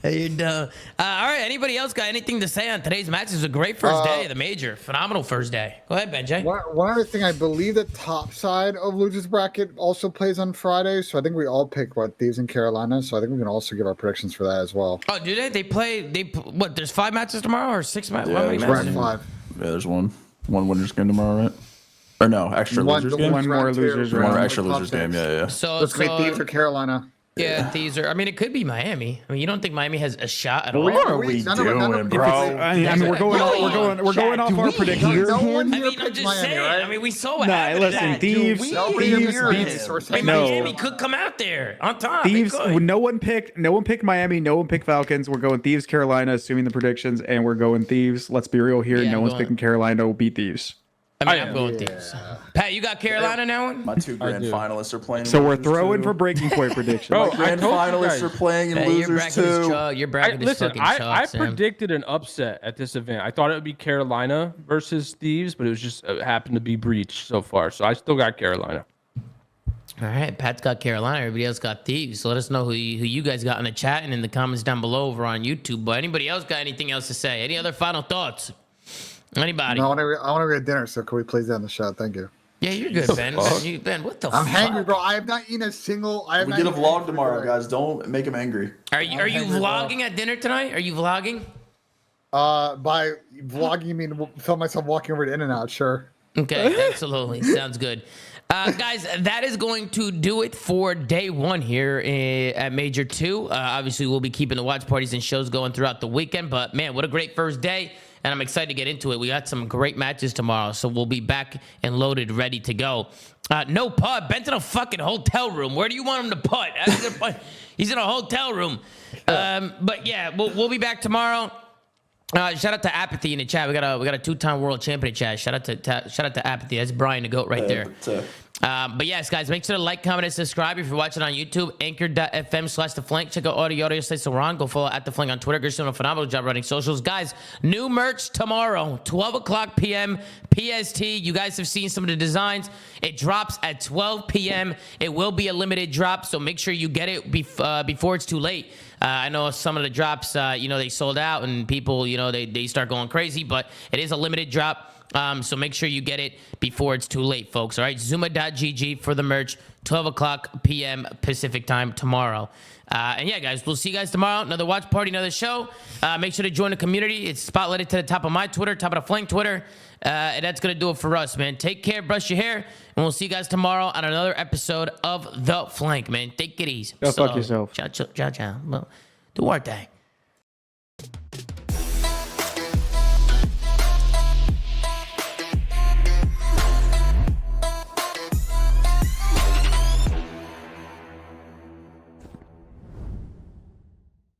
Hey, you're dumb. All right, anybody else got anything to say on today's match? It was a great first day of the major. Phenomenal first day. Go ahead, Benjay. One other thing, I believe the top side of losers bracket also plays on Friday, so I think we all pick Thieves in Carolina, so I think we can also give our predictions for that as well. Oh, do they? They play, what, there's 5 matches tomorrow or 6 matches? Yeah, How many Round matches? 5. Yeah, there's one winners game tomorrow, right? Or no, extra losers game. One more losers One round. more extra losers game. Yeah. So, Let's make Thieves for Carolina. Yeah, Thieves are. I mean, it could be Miami. I mean, you don't think Miami has a shot at all? What are we doing, bro? I mean, we're going off our predictions. No one I here mean, I'm picked just Miami, saying. right? I mean, we saw what Nah, happened. listen, Thieves. Nobody Thieves beats I mean, No. Miami could come out there on top. They Thieves. could. No one picked Miami. No one picked Falcons. We're going Thieves, Carolina, assuming the predictions, and we're going Thieves. Let's be real here. Yeah, no I'm one's going- picking Carolina. We'll beat Thieves. I mean, I'm going Thieves. Pat, you got Carolina now? One? My 2 grand do. finalists are playing. So we're losers throwing too. for breaking point predictions. Bro, Grand I told you finalists guys. are playing in Hey, your losers bracket is too. chalk. Your bracket is fucking chalk, I Sam. predicted an upset at this event. I thought it would be Carolina versus Thieves, but it was just happened to be Breach so far. So I still got Carolina. All right, Pat's got Carolina. Everybody else got Thieves. So let us know who you guys got in the chat and in the comments down below over on YouTube. But anybody else got anything else to say? Any other final thoughts? Anybody? No, I want to get dinner, so can we please end the show? Thank you. Yeah, you're good, Ben. Ben, what the I'm fuck? hangry, bro. I have not eaten a single. We get a vlog tomorrow, guys. Don't make him angry. Are you vlogging at dinner tonight? Are you vlogging? By vlogging, you mean film myself walking over to In-N-Out? Sure. Okay, absolutely. Sounds good. Guys, that is going to do it for day one here at Major 2. Obviously, we'll be keeping the watch parties and shows going throughout the weekend. But, man, what a great first day. And I'm excited to get into it. We got some great matches tomorrow. So we'll be back and loaded, ready to go. No putt. Ben's in a fucking hotel room. Where do you want him to putt? He's in a hotel room. But, yeah, we'll be back tomorrow. Shout out to Apathy in the chat. We got a 2-time world champion in chat. Shout out to Apathy. That's Brian the GOAT right there. But yes, guys, make sure to like, comment, and subscribe if you're watching on YouTube. Anchor.fm/theflank. Check out audio states around. Go follow at the flank on Twitter. Gersh's doing a phenomenal job running socials. Guys, new merch tomorrow, 12 o'clock p.m. PST. You guys have seen some of the designs. It drops at 12 p.m. It will be a limited drop, so make sure you get it before it's too late. I know some of the drops, they sold out and people, they start going crazy, but it is a limited drop. So make sure you get it before it's too late, folks. All right, ZOOMAA.gg for the merch, 12 o'clock p.m. Pacific time tomorrow. And yeah, guys, we'll see you guys tomorrow. Another watch party, another show. Make sure to join the community. It's spotlighted to the top of my Twitter, top of the flank Twitter. And that's going to do it for us, man. Take care, brush your hair, and we'll see you guys tomorrow on another episode of The Flank, man. Take it easy. Go fuck yourself. Ciao, ciao, ciao, ciao. Well, do our thing.